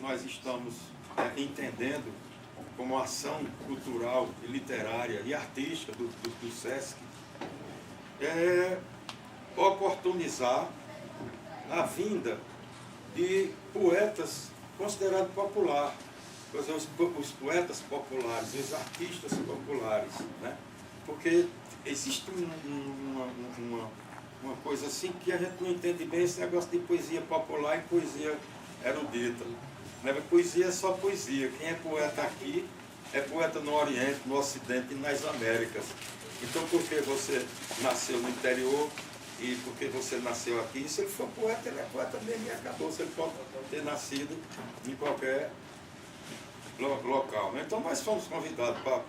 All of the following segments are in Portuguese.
nós estamos entendendo como ação cultural, e literária e artística do SESC, é oportunizar a vinda de poetas considerados populares, os poetas populares, os artistas populares, né? Porque existe uma coisa assim que a gente não entende bem, esse negócio de poesia popular e poesia erudita. Né? Poesia é só poesia. Quem é poeta aqui é poeta no Oriente, no Ocidente e nas Américas. Então, porque você nasceu no interior e porque você nasceu aqui, se ele for poeta, ele é poeta mesmo e acabou. Se ele pode ter nascido em qualquer local. Né? Então, nós fomos convidados para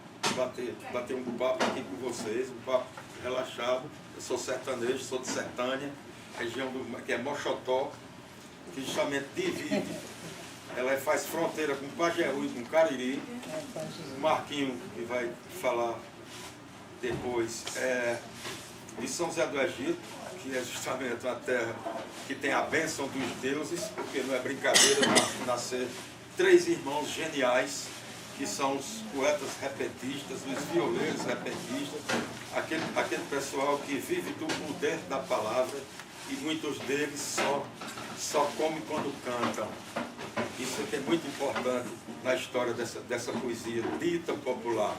bater um papo aqui com vocês, um papo relaxado. Eu sou sertanejo, sou de Sertânia, região que é Moxotó, que justamente divide. Ela faz fronteira com Pajeú e com Cariri. O Marquinho, que vai falar depois, de São José do Egito, que é justamente uma terra que tem a bênção dos deuses, porque não é brincadeira nascer 3 irmãos geniais, que são os poetas repentistas, os violeiros repentistas, aquele pessoal que vive do poder da palavra, e muitos deles só comem quando cantam. Isso que é muito importante na história dessa poesia dita popular.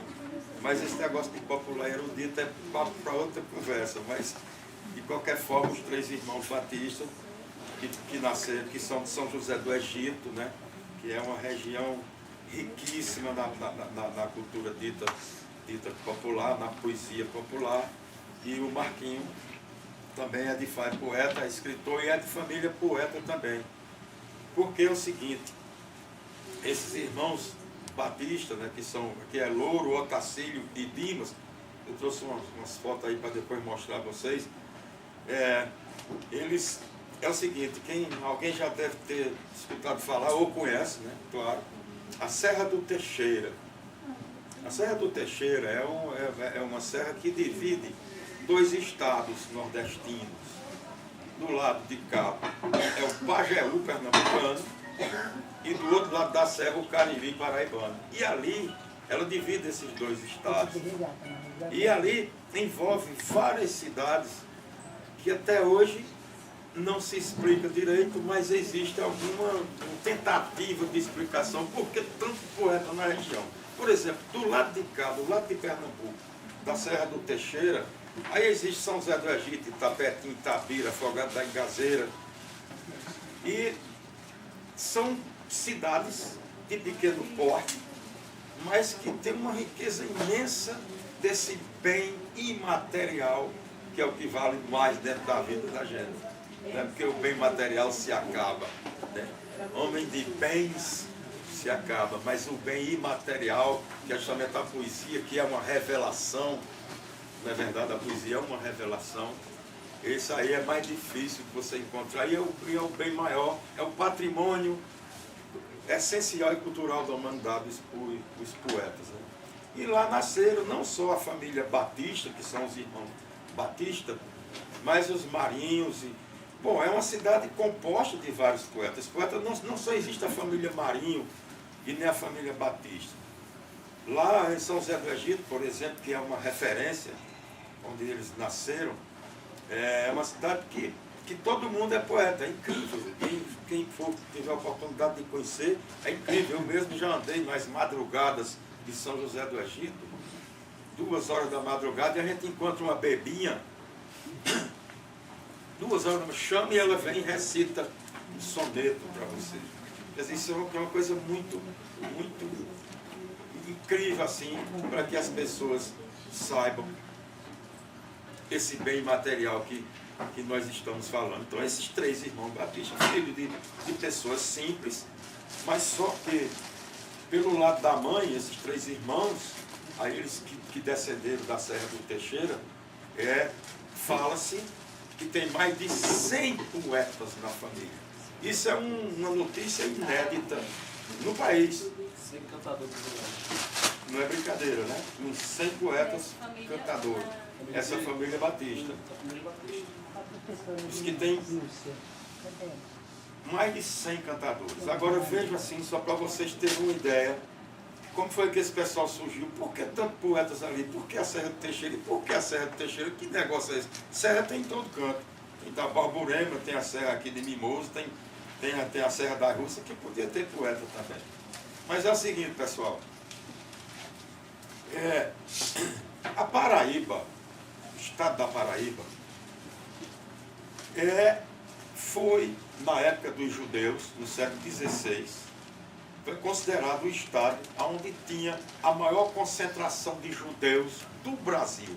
Mas esse negócio de popular erudito é papo para outra conversa. Mas, de qualquer forma, os 3 irmãos batistas que nasceram, que são de São José do Egito, né? Que é uma região riquíssima na cultura dita popular, na poesia popular. E o Marquinho também é de poeta, é escritor e é de família poeta também. Porque é o seguinte, esses irmãos batistas, né, que é Louro, Otacílio e Dimas, eu trouxe umas fotos aí para depois mostrar a vocês, eles, é o seguinte, alguém já deve ter escutado falar, ou conhece, né, claro, a Serra do Teixeira. A Serra do Teixeira é uma serra que divide 2 estados nordestinos. Do lado de cá é o Pajeú pernambucano e do outro lado da serra o Cariri paraibano. E ali ela divide esses 2 estados. E ali envolve várias cidades que até hoje não se explica direito, mas existe alguma tentativa de explicação porque tanto poeta na região. Por exemplo, do lado de cá, do lado de Pernambuco, da Serra do Teixeira, aí existe São José do Egito, Itapetim, Itabira, Afogado da Engazeira. E são cidades de pequeno porte, mas que têm uma riqueza imensa desse bem imaterial, que é o que vale mais dentro da vida da gente. Né? Porque o bem material se acaba. Né? Homem de bens se acaba, mas o bem imaterial, que é justamente a poesia, que é uma revelação. Na verdade, a poesia é uma revelação. Isso aí é mais difícil de você encontrar. E é o bem maior, é o patrimônio essencial e cultural da humanidade, os poetas. Né? E lá nasceram não só a família Batista, que são os irmãos Batista, mas os Marinhos. Bom, é uma cidade composta de vários poetas. Poetas não só existe a família Marinho e nem a família Batista. Lá em São José do Egito, por exemplo, que é uma referência, onde eles nasceram, é uma cidade que todo mundo é poeta, é incrível. Quem tiver a oportunidade de conhecer, é incrível. Eu mesmo já andei nas madrugadas de São José do Egito, 2 horas da madrugada, e a gente encontra uma bebinha, 2 horas da madrugada, chama e ela vem e recita um soneto para você. Quer dizer, isso é uma coisa muito, muito incrível, assim, para que as pessoas saibam esse bem material que nós estamos falando. Então, esses 3 irmãos batistas, filhos de pessoas simples, mas só que, pelo lado da mãe, esses 3 irmãos, aí eles que descenderam da Serra do Teixeira, fala-se que tem mais de 100 poetas na família. Isso é uma notícia inédita no país. 100 cantadores. Não é brincadeira, né? Uns 100 poetas cantadores. Essa família Batista. Os que tem mais de 100 cantadores. Agora veja assim, só para vocês terem uma ideia, como foi que esse pessoal surgiu, por que tantos poetas ali, por que a Serra do Teixeira, e por que a Serra do Teixeira, que negócio é esse? Serra tem em todo canto, tem da Borborema, tem a Serra aqui de Mimoso, tem a Serra da Rússia, que podia ter poeta também. Mas é o seguinte, pessoal, a Paraíba, o estado da Paraíba, foi, na época dos judeus, no século XVI, foi considerado o estado onde tinha a maior concentração de judeus do Brasil.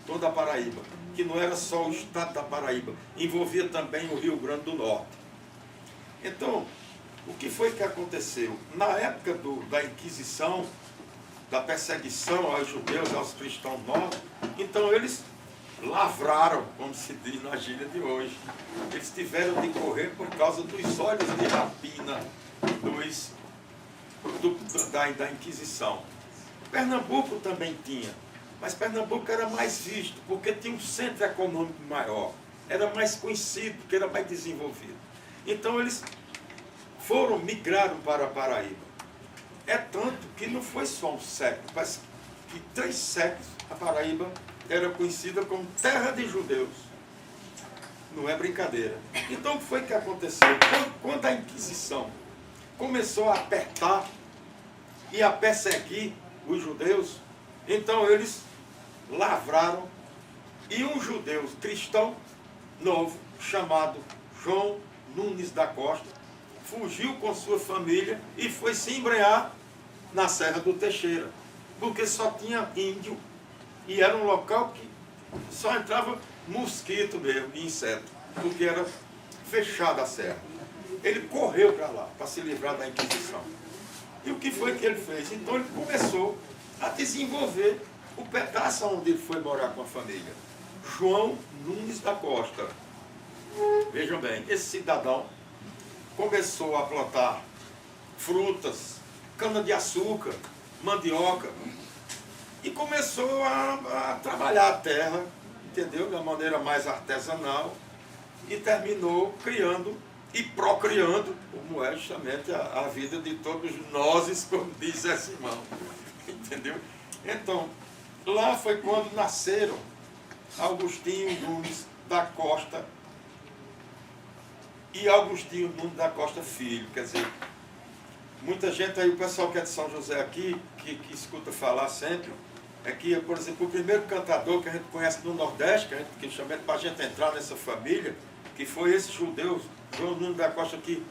Toda a Paraíba, que não era só o estado da Paraíba, envolvia também o Rio Grande do Norte. Então, o que foi que aconteceu? Na época da Inquisição, da perseguição aos judeus, aos cristãos novos, então eles lavraram, como se diz na gíria de hoje. Eles tiveram de correr por causa dos olhos de rapina da Inquisição. Pernambuco também tinha, mas Pernambuco era mais visto, porque tinha um centro econômico maior, era mais conhecido, porque era mais desenvolvido. Então eles migraram para a Paraíba. É tanto que não foi só um século, mas que 3 séculos a Paraíba era conhecida como terra de judeus. Não é brincadeira. Então o que foi que aconteceu? Quando a Inquisição começou a apertar e a perseguir os judeus, então eles lavraram, e um judeu cristão novo, chamado João Nunes da Costa, fugiu com sua família e foi se embrenhar na Serra do Teixeira, porque só tinha índio, e era um local que só entrava mosquito mesmo, e inseto, porque era fechada a serra. Ele correu para lá, para se livrar da Inquisição. E o que foi que ele fez? Então ele começou a desenvolver o pedaço onde ele foi morar com a família. João Nunes da Costa. Vejam bem, esse cidadão começou a plantar frutas, cana-de-açúcar, mandioca, e começou a trabalhar a terra, entendeu? Da maneira mais artesanal, e terminou criando e procriando, como é justamente a vida de todos nós, como diz esse irmão. Entendeu? Então, lá foi quando nasceram Agostinho Nunes da Costa e Agostinho Nunes da Costa Filho. Quer dizer, muita gente aí, o pessoal que é de São José aqui, que escuta falar sempre, é que, por exemplo, o primeiro cantador que a gente conhece no Nordeste, que chama para a gente entrar nessa família, que foi esse judeu, João Nunes da Costa, que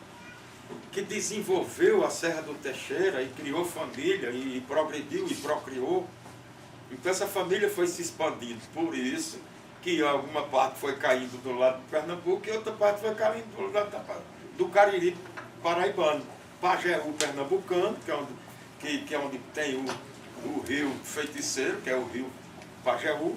desenvolveu a Serra do Teixeira e criou família, e progrediu e procriou. Então essa família foi se expandindo, por isso que alguma parte foi caindo do lado do Pernambuco e outra parte foi caindo do lado do Cariri paraibano. Pajeú pernambucano, que é onde tem o rio Feiticeiro, que é o rio Pajeú,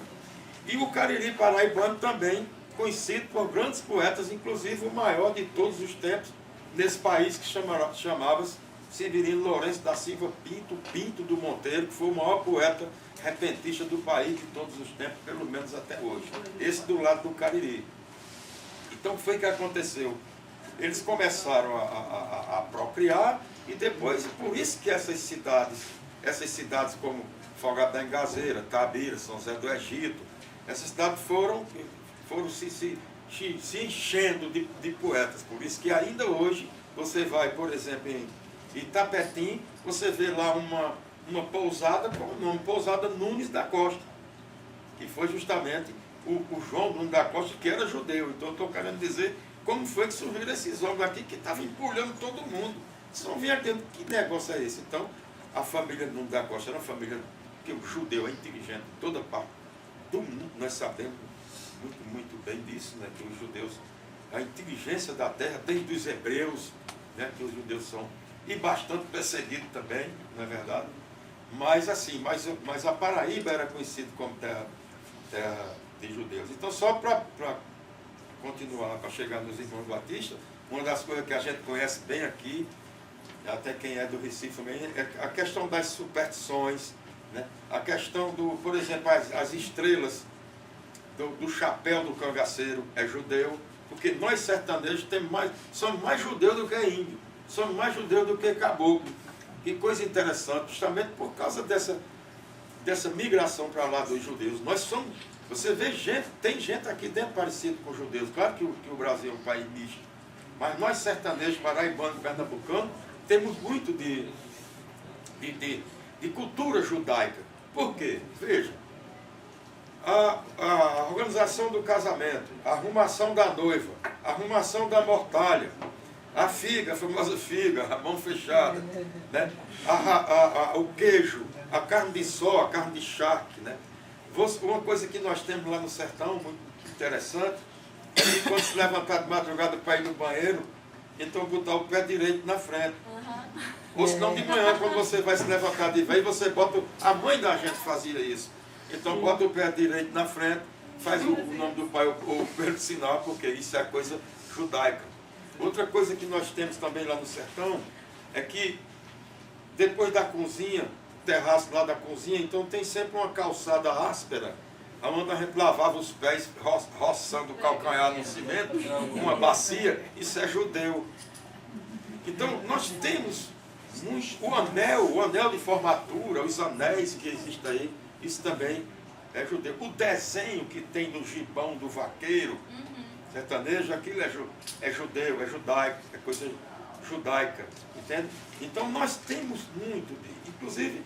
e o Cariri paraibano também, conhecido por grandes poetas, inclusive o maior de todos os tempos nesse país, que chamava-se Severino Lourenço da Silva Pinto do Monteiro, que foi o maior poeta repentista do país de todos os tempos, pelo menos até hoje. Esse do lado do Cariri. Então, o que foi que aconteceu? Eles começaram a procriar, e depois, por isso que essas cidades como Folgado da Engazeira, Tabira, São José do Egito, essas cidades foram se enchendo de poetas. Por isso que ainda hoje você vai, por exemplo, em Itapetim, você vê lá uma pousada com o nome Pousada Nunes da Costa, que foi justamente o João Nunes da Costa, que era judeu. Então eu estou querendo dizer como foi que surgiram esses homens aqui que estavam empulhando todo mundo. Vocês não vinham dentro, que negócio é esse? Então, a família Nunes da Costa era uma família que o judeu é inteligente em toda parte do mundo. Nós sabemos muito bem disso, né? Que os judeus, a inteligência da terra, desde os hebreus, né? Que os judeus são, e bastante perseguidos também, não é verdade? Mas assim, mas a Paraíba era conhecida como terra de judeus. Então, só para continuar, para chegar nos irmãos Batista, uma das coisas que a gente conhece bem aqui, até quem é do Recife também, é a questão das superstições, né? A questão por exemplo, as estrelas do chapéu do cangaceiro é judeu, Porque nós sertanejos somos mais judeus do que índio, somos mais judeus do que caboclo. Que coisa interessante, justamente por causa dessa migração para lá dos judeus. Nós somos, você vê gente, tem gente aqui dentro parecido com os judeus. Claro que o Brasil é um país misto, mas nós sertanejos, paraibanos, pernambucanos, temos muito de cultura judaica. Por quê? Veja, a organização do casamento, a arrumação da noiva, a arrumação da mortalha, a figa, a famosa figa, a mão fechada, né? O queijo, a carne de sol, a carne de charque, né? Uma coisa que nós temos lá no sertão, muito interessante, é que quando se levantar de madrugada para ir no banheiro, então botar o pé direito na frente. Ou senão de manhã, quando você vai se levantar de vez, você bota... A mãe da gente fazia isso. Então bota o pé direito na frente, faz o nome do pai, o primeiro sinal, porque isso é coisa judaica. Outra coisa que nós temos também lá no sertão é que depois da cozinha, terraço lá da cozinha, então tem sempre uma calçada áspera, onde a gente lavava os pés roçando o calcanhar no cimento, uma bacia. Isso é judeu. Então nós temos o anel de formatura, os anéis que existem aí, isso também é judeu. O desenho que tem no gibão do vaqueiro sertanejo, aquilo é judeu, é judaico, é coisa judaica, entende? Então nós temos muito, inclusive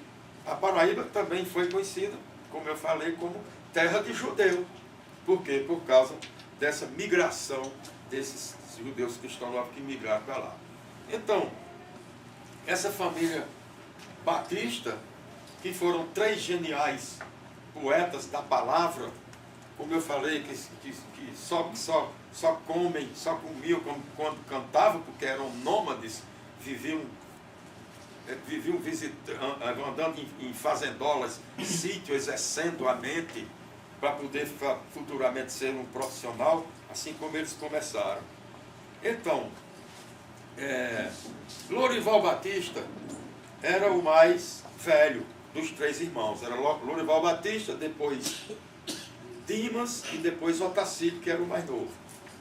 a Paraíba também foi conhecida, como eu falei, como terra de judeu. Por quê? Por causa dessa migração desses judeus que estão lá, que migraram para lá. Então, essa família Batista, que foram 3 geniais poetas da palavra, como eu falei, que só comiam quando cantavam, porque eram nômades, viviam andando em fazendolas, sítio, exercendo a mente, para poder futuramente ser um profissional, assim como eles começaram. Então, Lorival Batista era o mais velho dos 3 irmãos. Era Lorival Batista, depois Dimas e depois Otacílio, que era o mais novo.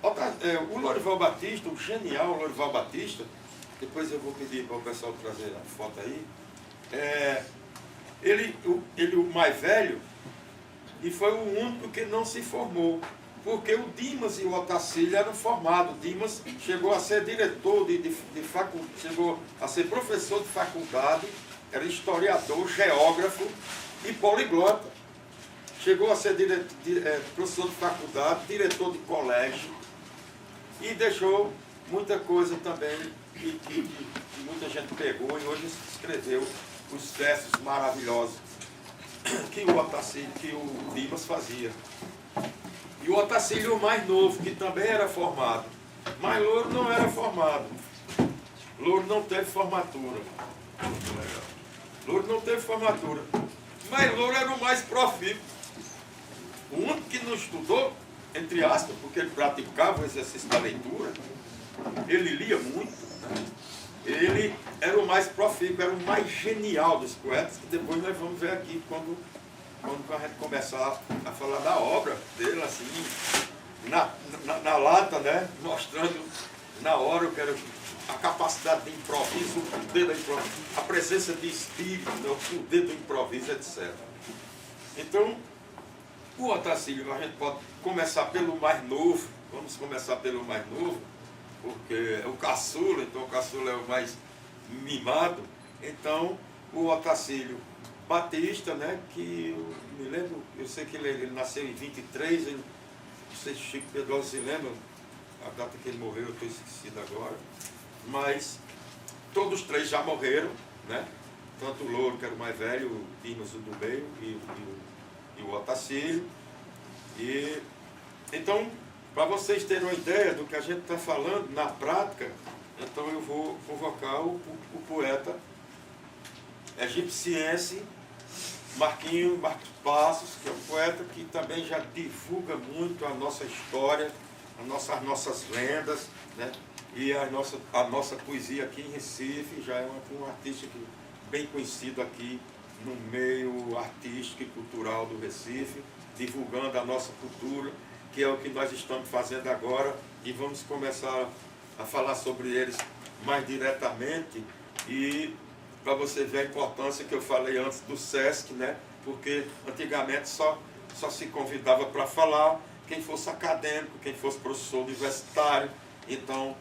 O Lorival Batista, o genial Lorival Batista, depois eu vou pedir para o pessoal trazer a foto aí, ele o mais velho, e foi o único que não se formou, porque o Dimas e o Otacílio eram formados. Dimas chegou a ser diretor de faculdade, chegou a ser professor de faculdade, era historiador, geógrafo e poliglota. Chegou a ser professor de faculdade, diretor de colégio, e deixou muita coisa também que muita gente pegou e hoje escreveu os versos maravilhosos que o Dimas fazia. E o Otacílio, o mais novo, que também era formado. Mas Louro não era formado. Louro não teve formatura. Louro não teve formatura. Mas Louro era o mais profícuo. O único que não estudou, entre aspas, porque ele praticava o exercício da leitura, ele lia muito, ele era o mais profícuo, era o mais genial dos poetas, que depois nós vamos ver aqui quando a gente começar a falar da obra dele, assim, na lata, né? Mostrando na hora, eu quero a capacidade de improviso, o poder da improviso, a presença de espírito, né? O poder do improviso, etc. Então, o Otacílio, a gente pode começar pelo mais novo, vamos começar pelo mais novo, porque é o caçula, então o caçula é o mais mimado. Então, o Otacílio Batista, né, que eu me lembro, eu sei que ele nasceu em 23, não sei se Chico Pedroso se lembra, a data que ele morreu eu estou esquecido agora, mas todos 3 já morreram, né, tanto o Louro, que era o mais velho, o Dimas, o do meio, e o Otacílio. E então, para vocês terem uma ideia do que a gente está falando na prática, então eu vou convocar o poeta egipciense Marquinhos Passos, que é um poeta que também já divulga muito a nossa história, as nossas lendas, né? E a nossa poesia aqui em Recife. Já é um artista bem conhecido aqui no meio artístico e cultural do Recife, divulgando a nossa cultura, que é o que nós estamos fazendo agora, e vamos começar a falar sobre eles mais diretamente. E para você ver a importância que eu falei antes do SESC, né? Porque antigamente só se convidava para falar quem fosse acadêmico, quem fosse professor universitário. Então,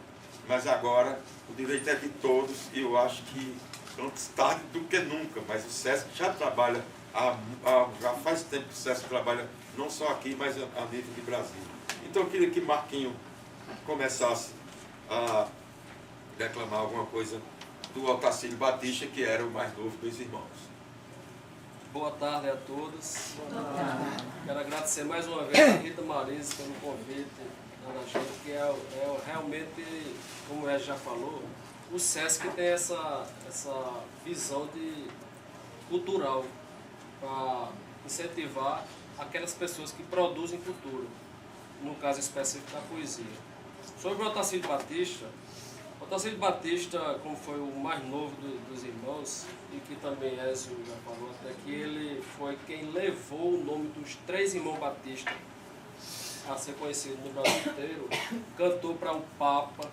mas agora o direito é de todos, e eu acho que antes tarde do que nunca, mas o SESC já trabalha, já faz tempo que o SESC trabalha não só aqui, mas a nível de Brasil. Então eu queria que Marquinho começasse a declamar alguma coisa do Otacílio Batista, que era o mais novo dos irmãos. Boa tarde a todos. Quero agradecer mais uma vez a Rita Marisa pelo convite da gente, que é realmente, como ela já falou, o SESC tem essa visão cultural para incentivar aquelas pessoas que produzem cultura, no caso específico da poesia. Sobre o Otacílio Batista, como foi o mais novo dos irmãos, e que também Ézio já falou até que ele foi quem levou o nome dos 3 irmãos Batista a ser conhecido no Brasil inteiro, cantou para o Papa,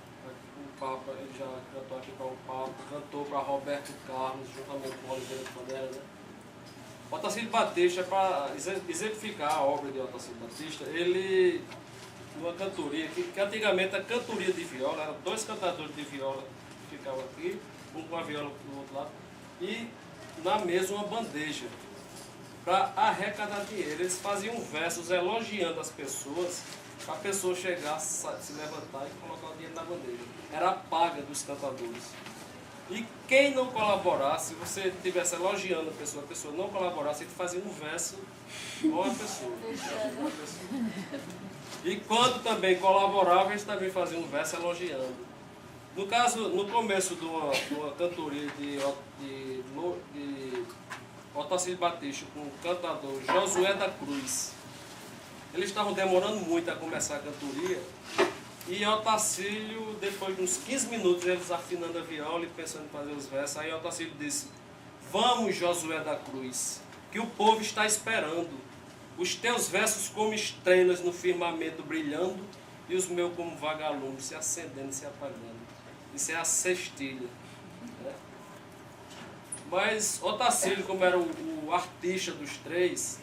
ele já cantou aqui para o Papa, cantou para Roberto Carlos, juntamente com Oliveira de Madeira, né? O Otacílio Batista, para exemplificar a obra de Otacílio Batista, ele, numa cantoria, que antigamente a cantoria de viola, eram 2 cantadores de viola que ficavam aqui, um com a viola do outro lado, e na mesa uma bandeja, para arrecadar dinheiro. Eles faziam versos elogiando as pessoas, para a pessoa chegar, se levantar e colocar o dinheiro na bandeja. Era a paga dos cantadores. E quem não colaborasse, se você estivesse elogiando a pessoa não colaborasse, ele fazia um verso com a pessoa. E quando também colaborava, eles também faziam um verso elogiando. No caso, no começo de uma cantoria de Otacílio Batista com o cantador Josué da Cruz, eles estavam demorando muito a começar a cantoria, e Otacílio, depois de uns 15 minutos, eles afinando a viola e pensando em fazer os versos, aí Otacílio disse: "Vamos, Josué da Cruz, que o povo está esperando. Os teus versos como estrelas no firmamento brilhando, e os meus como vagalumes se acendendo e se apagando." Isso é a sextilha, né? Mas Otacílio, como era o artista dos 3,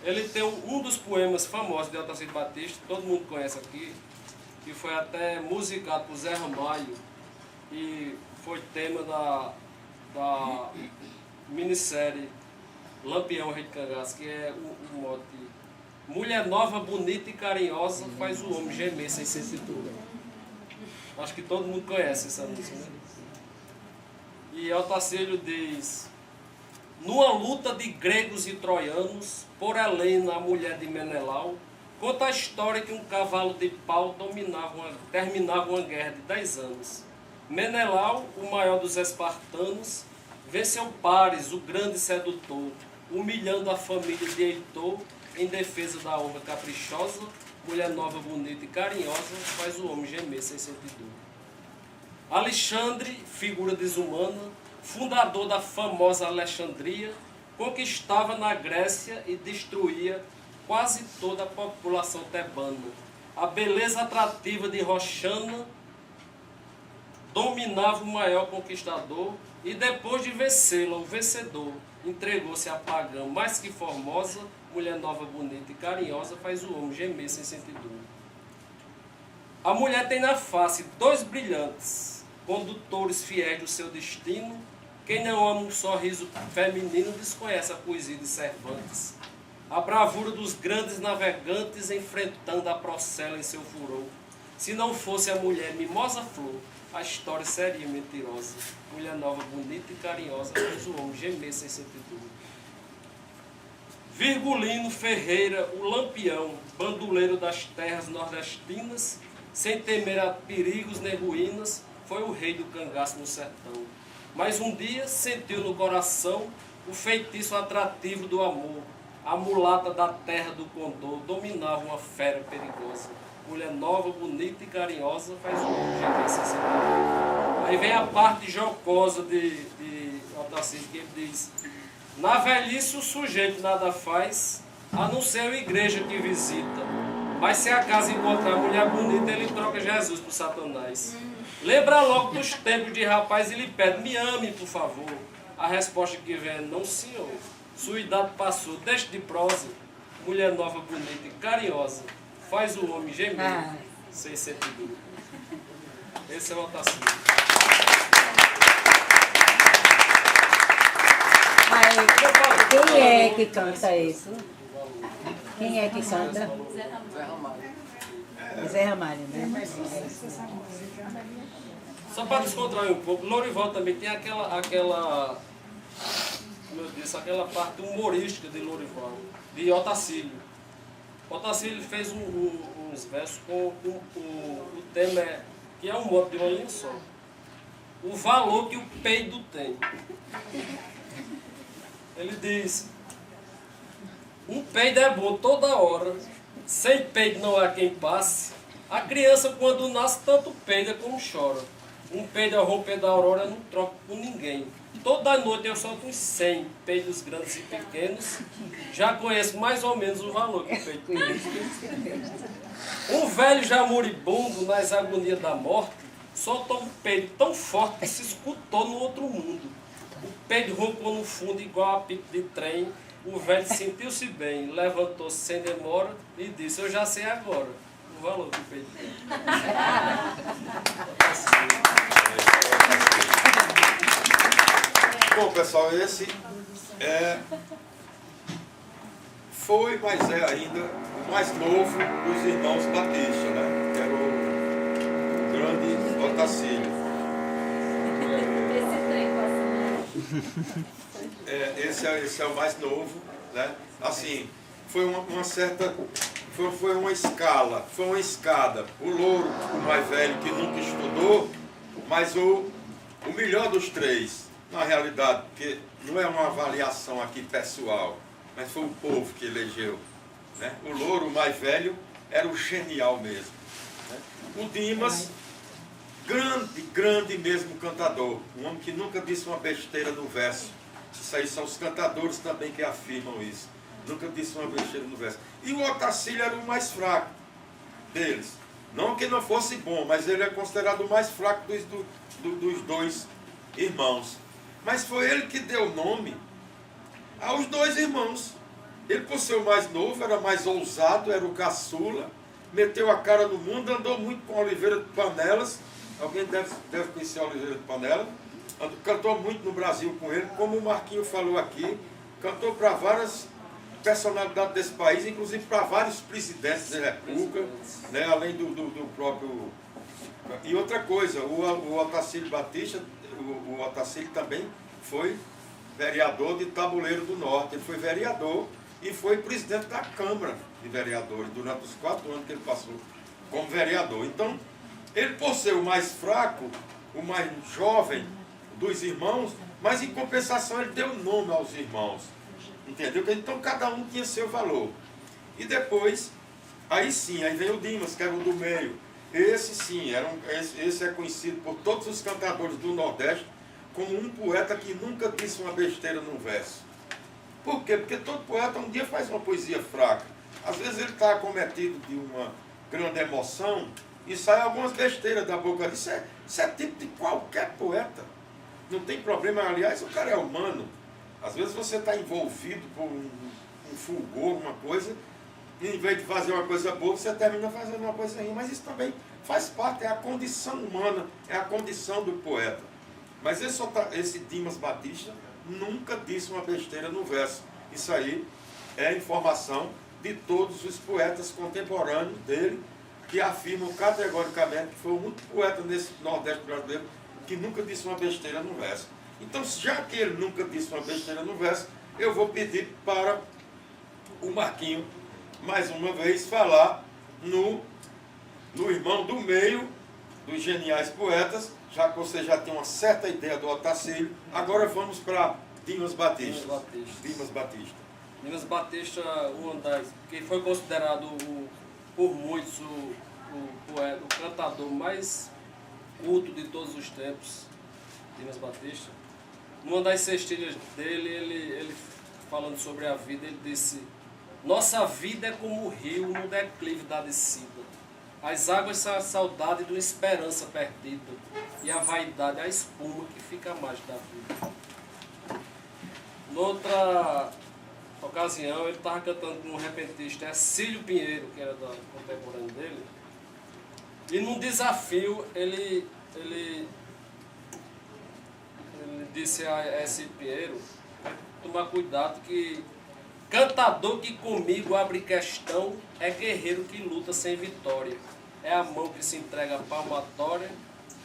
ele tem um dos poemas famosos de Otacílio Batista, todo mundo conhece aqui, que foi até musicado por Zé Ramalho, e foi tema da minissérie Lampião Rei de Cangaço, que é o mote: "Mulher nova, bonita e carinhosa, faz o homem gemer sem ser cintura." Acho que todo mundo conhece essa música, né? E Otacílio diz: "Numa luta de gregos e troianos, por Helena, a mulher de Menelau, conta a história que um cavalo de pau terminava uma guerra de 10 anos. Menelau, o maior dos espartanos, venceu Paris, o grande sedutor, humilhando a família de Heitor em defesa da honra caprichosa. Mulher nova, bonita e carinhosa, faz o homem gemer sem sentir dor." Alexandre, figura desumana, fundador da famosa Alexandria, conquistava na Grécia e destruía quase toda a população tebana. A beleza atrativa de Roxana dominava o maior conquistador, e depois de vencê-la, o vencedor entregou-se à pagã mais que formosa. Mulher nova, bonita e carinhosa, faz o homem gemer sem sentir dor. A mulher tem na face 2 brilhantes, condutores fiéis do seu destino. Quem não ama um sorriso feminino desconhece a poesia de Cervantes. A bravura dos grandes navegantes enfrentando a procela em seu furor. Se não fosse a mulher mimosa flor, a história seria mentirosa. Mulher nova, bonita e carinhosa, faz o homem gemer sem sentir dor. Virgulino Ferreira, o Lampião, bandoleiro das terras nordestinas, sem temer a perigos nem ruínas, foi o rei do cangaço no sertão. Mas um dia sentiu no coração o feitiço atrativo do amor. A mulata da terra do Condor dominava uma fera perigosa. Mulher nova, bonita e carinhosa, faz o homem gemer sem sentir dor. Aí vem a parte jocosa de Otacílio, que ele diz: "Na velhice o sujeito nada faz, a não ser a igreja que visita. Mas se acaso encontrar mulher bonita, ele troca Jesus por Satanás. Lembra logo dos tempos de rapaz e lhe pede, me ame, por favor. A resposta que vem é, não senhor. Sua idade passou, deixe de prosa. Mulher nova, bonita e carinhosa. Faz o homem gemer, sem sentimento. Esse é o Otacílio. Quem é que canta isso? Quem é que canta? Zé Ramalho, né? Só para descontrair um pouco, Lourival também tem aquela como eu disse, aquela parte humorística de Lourival, de Otacílio. Otacílio fez uns versos com o tema, que é um modo de uma linha só. O valor que o peido tem. Ele diz, um peido é bom toda hora, sem peido não há quem passe. A criança quando nasce tanto peida como chora. Um peido ao romper da aurora não troca com ninguém. Toda noite eu solto uns 100 peidos grandes e pequenos. Já conheço mais ou menos o valor que o peido tem. Um velho já moribundo nas agonias da morte soltou um peido tão forte que se escutou no outro mundo. O peido roncou no fundo igual a pico de trem. O velho sentiu-se bem, levantou-se sem demora e disse, eu já sei agora o valor do peido tem. Bom, pessoal, esse foi, mas é ainda o mais novo dos irmãos Batista, né? Que era o grande Otacílio. Esse é o mais novo, né? Assim, foi uma certa... Foi uma escala, foi uma escada. O louro, o mais velho, que nunca estudou, mas o melhor dos três, na realidade, porque não é uma avaliação aqui pessoal, mas foi o povo que elegeu, né? O louro, o mais velho, era o genial mesmo, né? O Dimas, grande mesmo cantador, um homem que nunca disse uma besteira no verso. Isso aí são os cantadores também que afirmam isso. Nunca disse uma besteira no verso. E o Otacílio era o mais fraco deles. Não que não fosse bom, mas ele é considerado o mais fraco dos dois irmãos. Mas foi ele que deu nome aos dois irmãos. Ele, por ser o mais novo, era mais ousado, era o caçula, meteu a cara no mundo, andou muito com Oliveira de Panelas. Alguém deve conhecer a Oliveira de Panelas. Cantou muito no Brasil com ele, como o Marquinho falou aqui, cantou para várias personalidades desse país, inclusive para vários presidentes da República, né, além do próprio... E outra coisa, o Otacílio Batista, o Otacílio também foi vereador de Tabuleiro do Norte, ele foi vereador e foi presidente da Câmara de Vereadores durante os 4 anos que ele passou como vereador. Então, ele, por ser o mais fraco, o mais jovem dos irmãos, mas em compensação ele deu nome aos irmãos. Entendeu? Então cada um tinha seu valor. E depois, aí sim, aí vem o Dimas, que era o do meio. Esse sim, esse é conhecido por todos os cantadores do Nordeste como um poeta que nunca disse uma besteira num verso. Por quê? Porque todo poeta um dia faz uma poesia fraca. Às vezes ele está acometido de uma grande emoção e sai algumas besteiras da boca dele. Isso é tipo de qualquer poeta. Não tem problema, aliás, o cara é humano. Às vezes você está envolvido por um fulgor, uma coisa, e em vez de fazer uma coisa boa, você termina fazendo uma coisa ruim. Mas isso também faz parte, é a condição humana, é a condição do poeta. Mas esse Dimas Batista nunca disse uma besteira no verso. Isso aí é informação de todos os poetas contemporâneos dele, que afirmam categoricamente que foi o único poeta nesse Nordeste brasileiro que nunca disse uma besteira no verso. Então, já que ele nunca disse uma besteira no verso, eu vou pedir para o Marquinho, mais uma vez, falar no irmão do meio dos geniais poetas, já que você já tem uma certa ideia do Otacílio. Agora vamos para Dimas Batista. Dimas Batista, que foi considerado por muitos o poeta, o cantador mais culto de todos os tempos, Dimas Batista. Numa das cestilhas dele, ele falando sobre a vida, ele disse: Nossa vida é como o rio no declive da descida. As águas são a saudade de uma esperança perdida, e a vaidade é a espuma que fica mais da vida. Noutra ocasião, ele estava cantando com um repentista, Ercílio Pinheiro, que era da contemporânea dele, e num desafio ele disse a Ercílio Pinheiro tomar cuidado, que cantador que comigo abre questão é guerreiro que luta sem vitória, é a mão que se entrega à palmatória,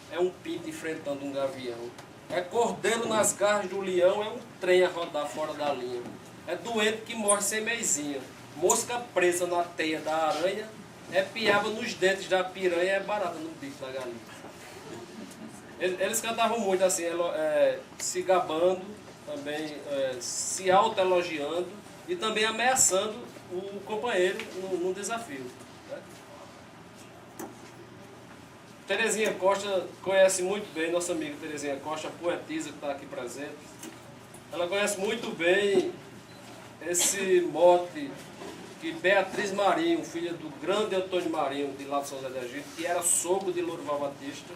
é um pinto enfrentando um gavião, é cordeiro nas garras do leão, é um trem a rodar fora da linha, é doente que morre sem meizinha, mosca presa na teia da aranha, é piaba nos dentes da piranha, é barata no bico da galinha. Eles cantavam muito assim, se gabando, também se autoelogiando e também ameaçando o companheiro no desafio. Né? Terezinha Costa conhece muito bem, nossa amiga Terezinha Costa, poetisa que está aqui presente. Ela conhece muito bem esse mote que Beatriz Marinho, filha do grande Antônio Marinho, de lá de São José do Egito, que era sogro de Lourival Batista,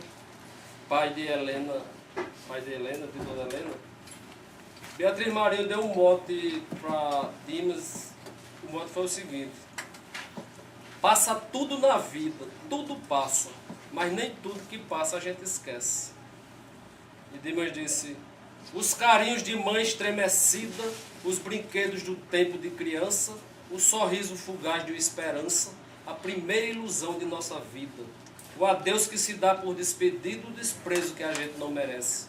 pai de Helena, de Dona Helena. Beatriz Marinho deu um mote para Dimas. O mote foi o seguinte: passa tudo na vida, tudo passa, mas nem tudo que passa a gente esquece. E Dimas disse: os carinhos de mãe estremecida, os brinquedos do tempo de criança, o sorriso fugaz de uma esperança, a primeira ilusão de nossa vida, o adeus que se dá por despedido, o desprezo que a gente não merece,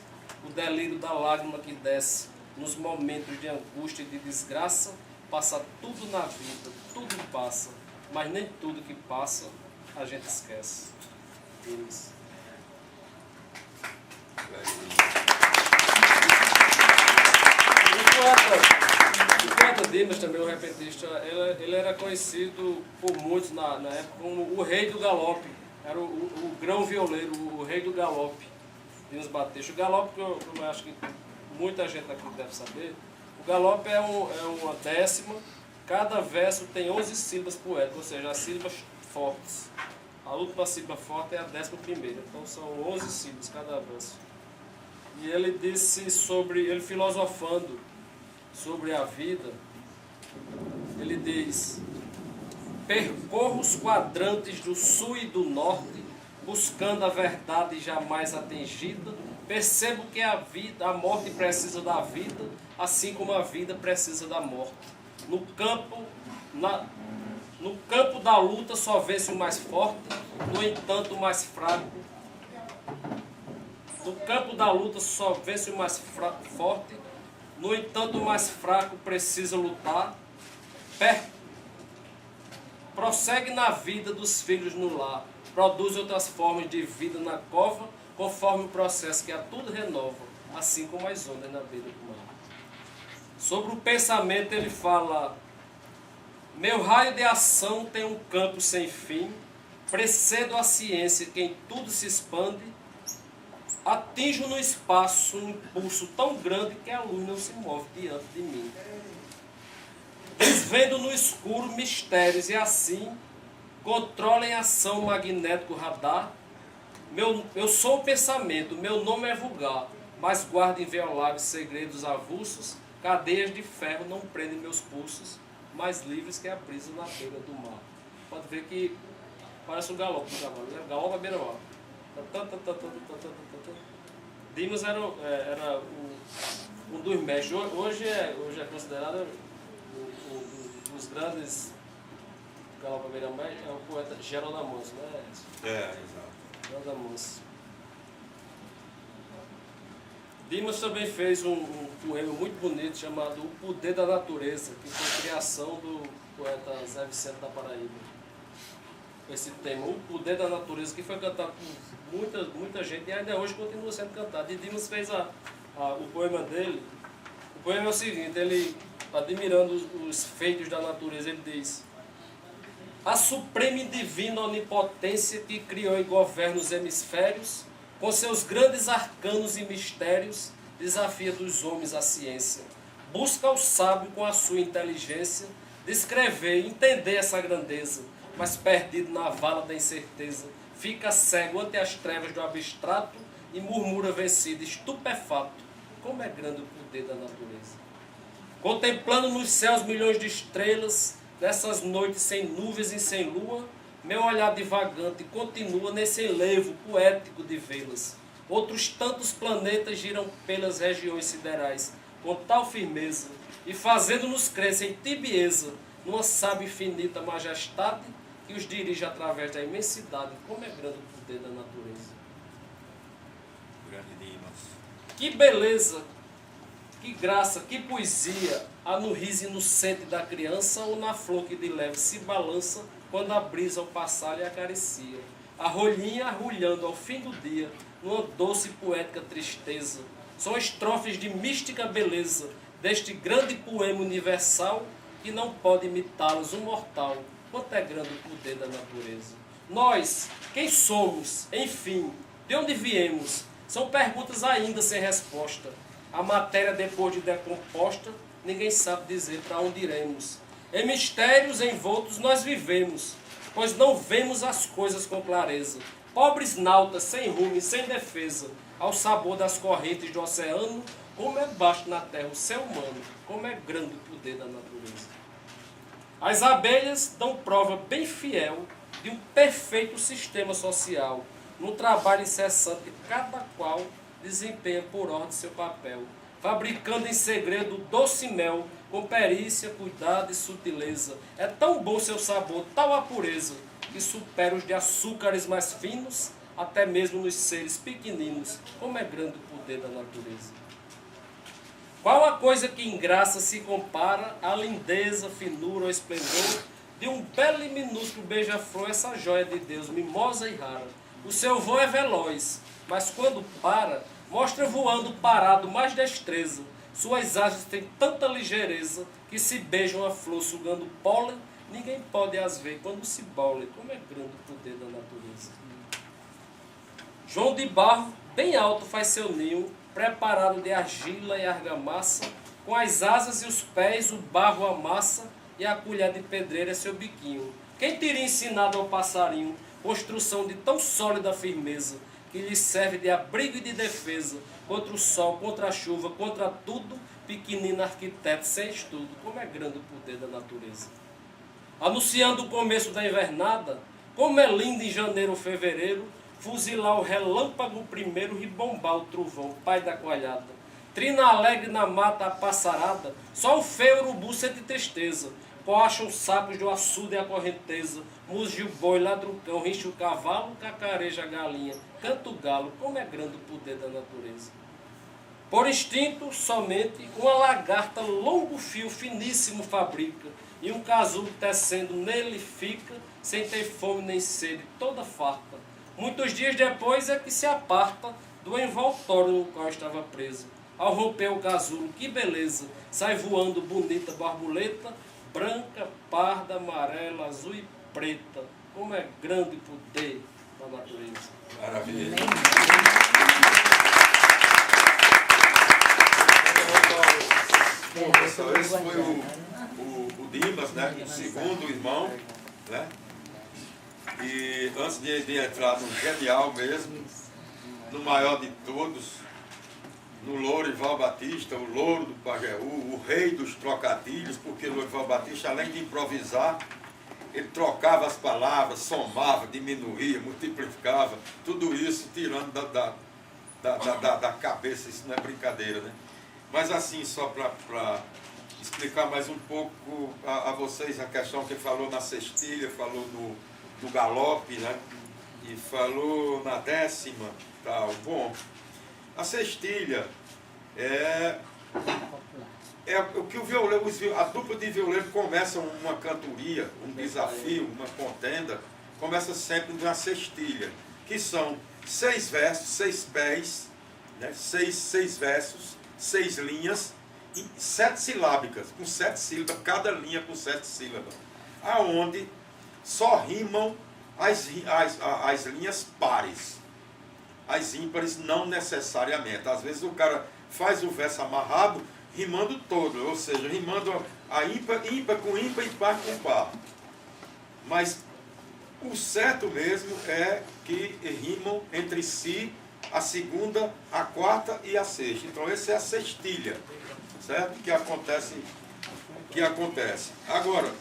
o delírio da lágrima que desce nos momentos de angústia e de desgraça. Passa tudo na vida, tudo passa, mas nem tudo que passa a gente esquece. Dimas. O poeta Dimas, também o repentista, ele era conhecido por muitos na época como o rei do galope. Era o grão violeiro, o rei do galope, Dimas Batista. O galope, que eu acho que muita gente aqui deve saber, o galope é uma décima, cada verso tem 11 sílabas poéticas, ou seja, as sílabas fortes. A última sílaba forte é a 11ª, então são 11 sílabas cada verso. E ele disse ele filosofando sobre a vida, ele diz: percorro os quadrantes do sul e do norte, buscando a verdade jamais atingida, percebo que a morte precisa da vida, assim como a vida precisa da morte. No campo da luta só vence o mais forte, no entanto o mais fraco. No campo da luta só vence o mais forte, no entanto o mais fraco precisa lutar. Prossegue na vida dos filhos no lar, produz outras formas de vida na cova, conforme o processo que a tudo renova, assim como as ondas na beira do mar. Sobre o pensamento ele fala: meu raio de ação tem um campo sem fim, precedo a ciência que em tudo se expande, atinjo no espaço um impulso tão grande que a luz não se move diante de mim. Desvendo no escuro mistérios e assim controlo em ação magnético radar. Eu sou o pensamento, meu nome é vulgar, mas guardo invioláveis segredos avulsos, cadeias de ferro não prendem meus pulsos, mais livres que a brisa na beira do mar. Pode ver que parece um galope do cavalo, né? Galope à beira-mar. Dimas era um dos mestres. Hoje é considerado um dos grandes galope à beira-mar, é o poeta Geraldo Amanso, né? Exato. Geraldo Amanso. Dimas também fez um poema muito bonito chamado O Poder da Natureza, que foi criação do poeta Zé Vicente da Paraíba. Esse tema, O Poder da Natureza, que foi cantado por muita gente e ainda hoje continua sendo cantado. E Dimas fez o poema dele. O poema é o seguinte: ele, admirando os feitos da natureza, ele diz: a suprema e divina onipotência que criou e governa os hemisférios, com seus grandes arcanos e mistérios, desafia dos homens a ciência. Busca o sábio com a sua inteligência, descrever, entender essa grandeza, mas perdido na vala da incerteza, fica cego ante as trevas do abstrato e murmura vencido, estupefato, como é grande o poder da natureza. Contemplando nos céus milhões de estrelas, nessas noites sem nuvens e sem lua, meu olhar divagante continua nesse enlevo poético de vê-las. Outros tantos planetas giram pelas regiões siderais, com tal firmeza, e fazendo-nos crer sem tibieza, numa sábia infinita majestade, que os dirige através da imensidade. Como é grande o poder da natureza. Grande Dimas. Que beleza, que graça, que poesia há no riso inocente da criança ou na flor que de leve se balança quando a brisa ao passar lhe acaricia. A rolhinha arrulhando ao fim do dia, numa doce e poética tristeza. São estrofes de mística beleza deste grande poema universal que não pode imitá-los um mortal. Quanto é grande o poder da natureza. Nós, quem somos, enfim, de onde viemos, são perguntas ainda sem resposta. A matéria depois de decomposta, ninguém sabe dizer para onde iremos. Em mistérios envoltos nós vivemos, pois não vemos as coisas com clareza. Pobres nautas, sem rumo e sem defesa, ao sabor das correntes do oceano, como é baixo na terra o ser humano, como é grande o poder da natureza. As abelhas dão prova bem fiel de um perfeito sistema social, num trabalho incessante, cada qual desempenha por ordem seu papel, fabricando em segredo doce mel, com perícia, cuidado e sutileza. É tão bom seu sabor, tal a pureza, que supera os de açúcares mais finos, até mesmo nos seres pequeninos. Como é grande o poder da natureza. Qual a coisa que em graça se compara à lindeza, finura ou esplendor de um belo e minúsculo beija-flor, essa joia de Deus, mimosa e rara. O seu voo é veloz, mas quando para, mostra voando parado mais destreza. Suas asas têm tanta ligeireza que se beijam a flor sugando pólen, ninguém pode as ver quando se bolem. Como é grande o poder da natureza. João de Barro, bem alto, faz seu ninho, preparado de argila e argamassa, com as asas e os pés o barro amassa, e a colher de pedreira é seu biquinho. Quem teria ensinado ao passarinho construção de tão sólida firmeza, que lhe serve de abrigo e de defesa, contra o sol, contra a chuva, contra tudo, pequenino arquiteto sem estudo. Como é grande o poder da natureza. Anunciando o começo da invernada, como é lindo em janeiro ou fevereiro, fuzilar o relâmpago primeiro, ribombar o trovão, pai da coalhada. Trina alegre na mata a passarada, só o feio urubu sente tristeza, coacham sapos do açude e a correnteza, muge o boi, ladra o cão, rinche o cavalo, cacareja a galinha, canta o galo. Como é grande o poder da natureza. Por instinto, somente, uma lagarta longo fio finíssimo fabrica, e um casulo tecendo nele fica, sem ter fome nem sede, toda farta. Muitos dias depois é que se aparta do envoltório no qual estava preso. Ao romper o casulo, que beleza, sai voando bonita borboleta, branca, parda, amarela, azul e preta. Como é grande o poder da natureza. Maravilha. Bom, pessoal, esse foi o Dimas, né? O segundo irmão, né? E antes de entrar no genial mesmo, no maior de todos, no Lourival Batista, o louro do Pajeú, o rei dos trocadilhos, porque o Lourival Batista, além de improvisar, ele trocava as palavras, somava, diminuía, multiplicava, tudo isso tirando da cabeça, isso não é brincadeira, né? Mas assim, só para explicar mais um pouco a vocês a questão que ele falou na cestilha, falou no galope, né? E falou na décima, tal. Bom, a cestilha é o que o violeiro, a dupla de violeiro começa uma cantoria, um desafio, uma contenda, começa sempre na cestilha, que são 6 versos, 6 pés, né? 6 versos, 6 linhas, e 7 silábicas, com 7 sílabas, cada linha com 7 sílabas, aonde só rimam as linhas pares. As ímpares não necessariamente. Às vezes o cara faz o verso amarrado, rimando todo, ou seja, rimando A ímpar com ímpar e par com par. Mas o certo mesmo é que rimam entre si a segunda, a quarta e a sexta. Então, essa é a sextilha, certo? Que acontece. Agora,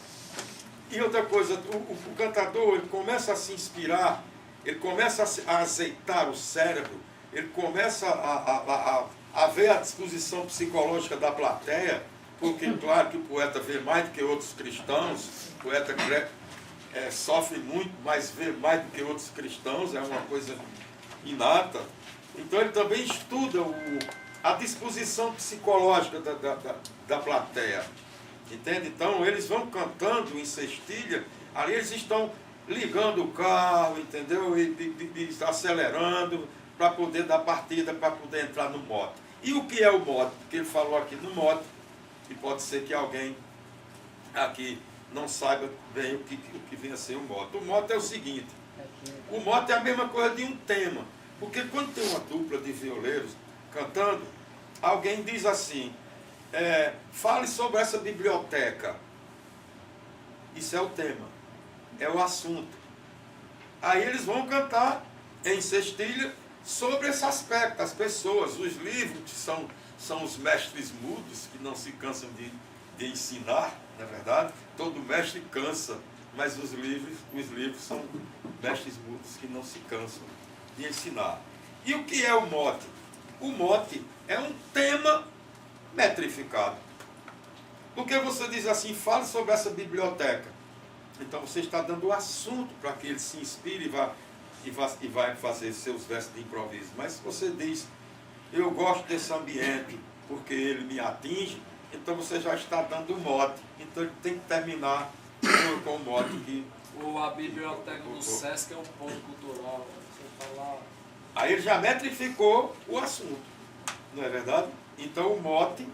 e outra coisa, o cantador, ele começa a se inspirar, ele começa a azeitar o cérebro, ele começa a ver a disposição psicológica da plateia, porque, claro, que o poeta vê mais do que outros cristãos, o poeta sofre muito, mas vê mais do que outros cristãos, é uma coisa inata. Então, ele também estuda a disposição psicológica da plateia. Entende? Então, eles vão cantando em sextilha, ali eles estão ligando o carro, entendeu? E acelerando para poder dar partida, para poder entrar no mote. E o que é o mote? Porque ele falou aqui no mote, e pode ser que alguém aqui não saiba bem o que vem a ser o mote. O mote é o seguinte, o mote é a mesma coisa de um tema, porque quando tem uma dupla de violeiros cantando, alguém diz assim, fale sobre essa biblioteca. Isso é o tema, é o assunto. Aí eles vão cantar em sextilha sobre esse aspecto, as pessoas, os livros, que são os mestres mudos, que não se cansam de ensinar, na verdade. Todo mestre cansa, mas os livros são mestres mudos que não se cansam de ensinar. E o que é o mote? O mote é um tema metrificado. Porque você diz assim, fale sobre essa biblioteca. Então você está dando o assunto para que ele se inspire e vai fazer seus versos de improviso. Mas se você diz, eu gosto desse ambiente porque ele me atinge, então você já está dando o mote. Então ele tem que terminar com o mote que... Ou a biblioteca do Sesc é um ponto cultural. Você está lá... Aí ele já metrificou o assunto, não é verdade? Então o mote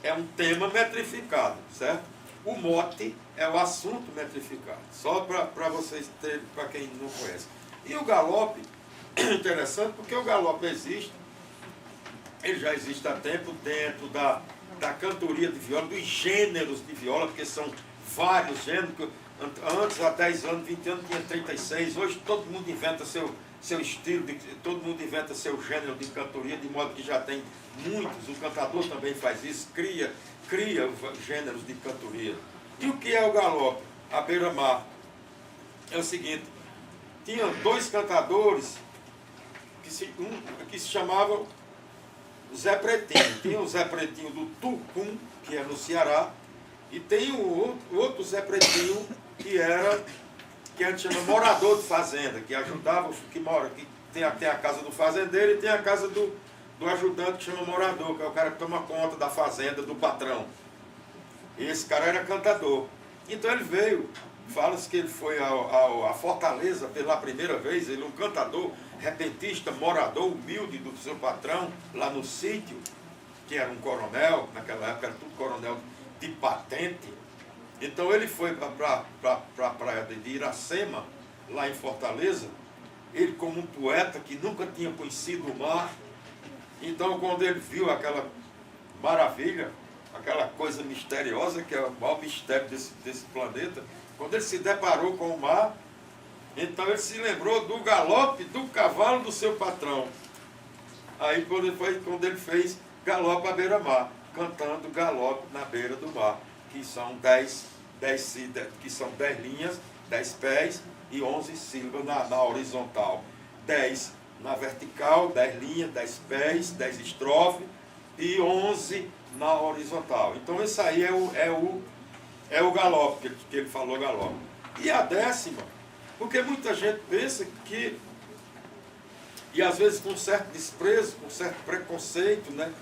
é um tema metrificado, certo? O mote é o assunto metrificado. Só para vocês terem, para quem não conhece. E o galope é interessante porque o galope existe, ele já existe há tempo dentro da cantoria de viola, dos gêneros de viola, porque são vários gêneros. Antes, há 10 anos, 20 anos, tinha 36. Hoje todo mundo inventa seu estilo, todo mundo inventa seu gênero de cantoria, de modo que já tem muitos. O cantador também faz isso, cria gêneros de cantoria. E o que é o galope? A beira-mar. É o seguinte, tinha dois cantadores que se chamavam Zé Pretinho. Tinha o Zé Pretinho do Tucum, que é no Ceará, e tem o outro Zé Pretinho, que a gente chama morador de fazenda, que ajudava, que tem a casa do fazendeiro e tem a casa do ajudante, que chama morador, que é o cara que toma conta da fazenda do patrão. E esse cara era cantador. Então ele veio, fala-se que ele foi a Fortaleza pela primeira vez, ele é um cantador, repentista, morador, humilde do seu patrão, lá no sítio, que era um coronel, naquela época era tudo coronel de patente. Então ele foi para a praia de Iracema, lá em Fortaleza, ele como um poeta que nunca tinha conhecido o mar. Então quando ele viu aquela maravilha, aquela coisa misteriosa, que é o maior mistério desse planeta, quando ele se deparou com o mar, então ele se lembrou do galope do cavalo do seu patrão. Aí quando ele fez galope à beira-mar, cantando galope na beira do mar, que são 10 linhas, 10 pés e 11 sílabas na horizontal. 10 na vertical, 10 linhas, 10 pés, 10 estrofes e 11 na horizontal. Então esse aí é o galope, que ele falou galope. E a 10ª, porque muita gente pensa que, e às vezes com certo desprezo, com certo preconceito, né?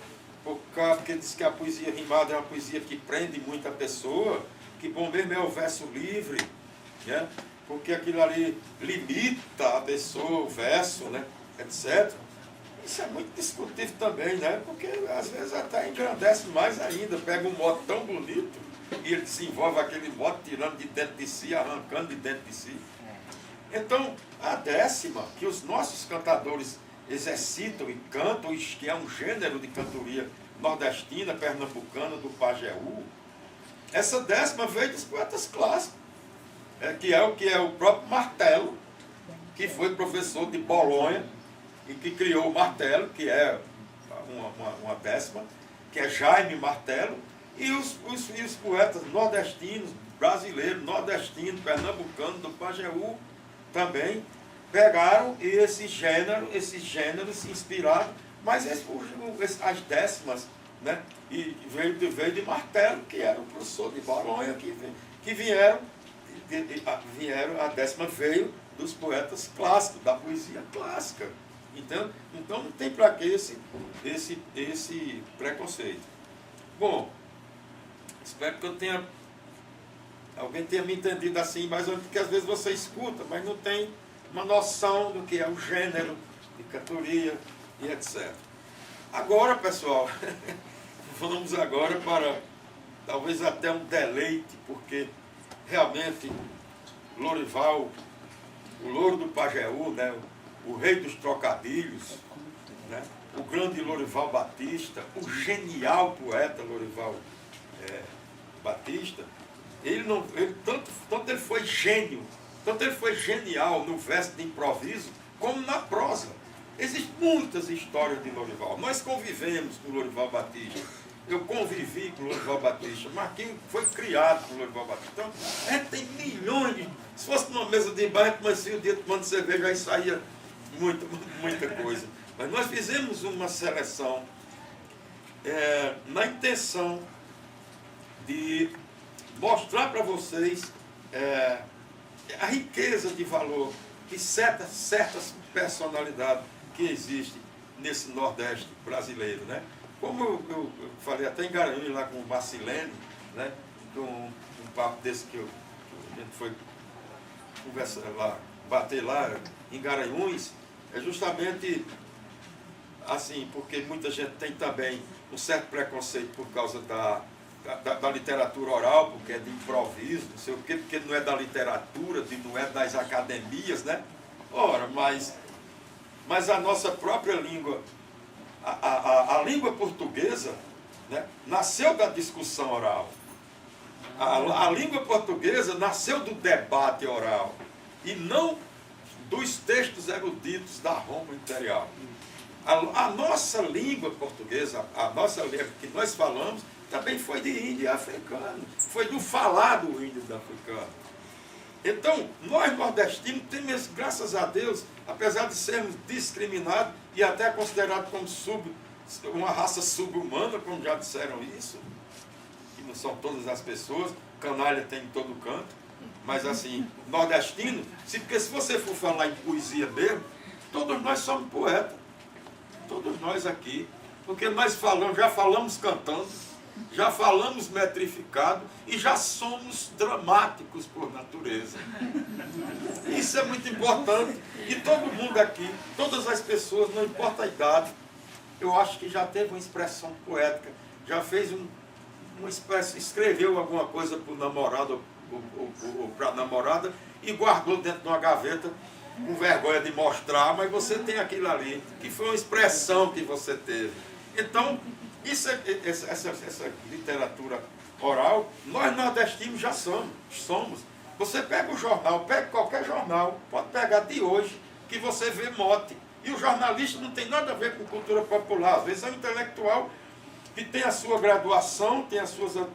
Porque diz que a poesia rimada é uma poesia que prende muita pessoa, que bom mesmo é o verso livre, né? Porque aquilo ali limita a pessoa, o verso, né? Etc. Isso é muito discutível também, né? Porque às vezes até engrandece mais ainda, pega um mote tão bonito e ele desenvolve aquele mote tirando de dentro de si, arrancando de dentro de si. Então, a 10ª, que os nossos cantadores exercitam e cantam, que é um gênero de cantoria nordestina, pernambucana, do Pajeú, essa 10ª veio dos poetas clássicos, que é o próprio Martello, que foi professor de Bolonha e que criou o Martello, que é uma 10ª, que é Jaime Martello, e os poetas nordestinos, brasileiros, nordestinos, pernambucanos, do Pajeú, também pegaram esses gêneros se inspiraram, mas as 10ª, né, e veio de Martello, que era o professor de Bolonha, que vieram, a 10ª veio dos poetas clássicos, da poesia clássica. Então não tem para que esse preconceito. Bom, espero que alguém tenha me entendido assim, mais ou menos, porque às vezes você escuta, mas não tem uma noção do que é o gênero de cantoria e etc. Agora, pessoal, vamos agora para talvez até um deleite, porque realmente Lorival, o Louro do Pajeú, né, o rei dos trocadilhos, né, o grande Lorival Batista, o genial poeta Lorival Batista, tanto ele foi gênio, tanto ele foi genial no verso de improviso, como na prosa. Existem muitas histórias de Lorival. Nós convivemos com Lorival Batista. Eu convivi com Lorival Batista. Marquinhos foi criado com Lorival Batista. Então, a gente tem milhões. Se fosse numa mesa de bar, a gente começaria o dia tomando cerveja, aí saía muita coisa. Mas nós fizemos uma seleção na intenção de mostrar para vocês a riqueza de valor de certas personalidades que existem nesse Nordeste brasileiro, né? Como eu falei até em Garanhuns, lá com o Marcilene, né? Um papo desse que a gente foi conversar lá, bater lá em Garanhuns, é justamente assim, porque muita gente tem também um certo preconceito por causa da literatura oral, porque é de improviso, não sei o quê, porque não é da literatura, não é das academias, né? Ora, mas a nossa própria língua, a língua portuguesa, né, nasceu da discussão oral. A língua portuguesa nasceu do debate oral e não dos textos eruditos da Roma imperial. A nossa língua portuguesa, a nossa língua que nós falamos, também foi de índio e africano. Foi do falado índio e africano. Então, nós nordestinos temos, graças a Deus, apesar de sermos discriminados e até considerados como uma raça sub-humana, como já disseram isso, que não são todas as pessoas, canalha tem em todo canto, mas assim, nordestino, porque se você for falar em poesia mesmo, todos nós somos poetas. Todos nós aqui, porque nós já falamos cantando, já falamos metrificado e já somos dramáticos por natureza. Isso é muito importante. E todo mundo aqui, todas as pessoas, não importa a idade, eu acho que já teve uma expressão poética, já fez uma expressão, escreveu alguma coisa para o namorado ou para a namorada e guardou dentro de uma gaveta com vergonha de mostrar, mas você tem aquilo ali, que foi uma expressão que você teve. Então, essa literatura oral, nós nordestinos já somos. Você pega o jornal, pega qualquer jornal, pode pegar de hoje, que você vê mote. E o jornalista não tem nada a ver com cultura popular. Às vezes é um intelectual que tem a sua graduação,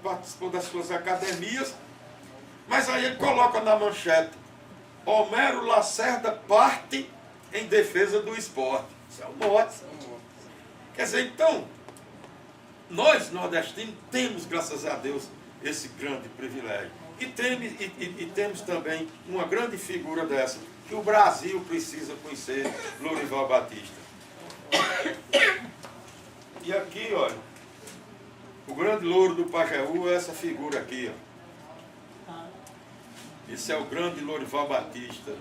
participou das suas academias, mas aí ele coloca na manchete: Homero Lacerda parte em defesa do esporte. Isso é um mote. Quer dizer, então, nós nordestinos temos, graças a Deus, esse grande privilégio. E temos também uma grande figura dessa, que o Brasil precisa conhecer, Lorival Batista. E aqui, olha, o grande louro do Pajeú é essa figura aqui, ó. Esse é o grande Lorival Batista,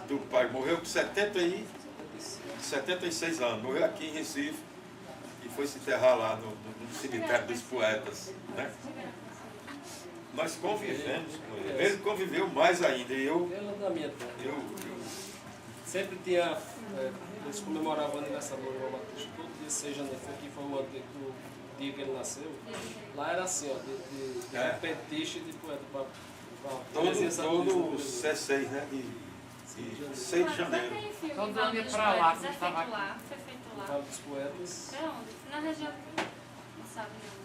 do pai. Morreu com 76 anos. Morreu aqui em Recife e foi se enterrar lá no cemitério dos poetas, né? Nós convivemos com ele. Ele conviveu mais ainda. E eu da minha terra. Sempre tinha. Eles comemoravam o aniversário do Lorival Batista todo dia 6 de janeiro. Aqui foi o ano que dia que ele nasceu, lá era assim, ó, de repentista e de poeta. Todo C6, né? De 6 de janeiro. Tem filme Todo Vale ano ia dos pra lá, Poetas, que é estava feito aqui. lá, foi feito lá. Vale dos Poetas. É onde? Na região, não sabe não.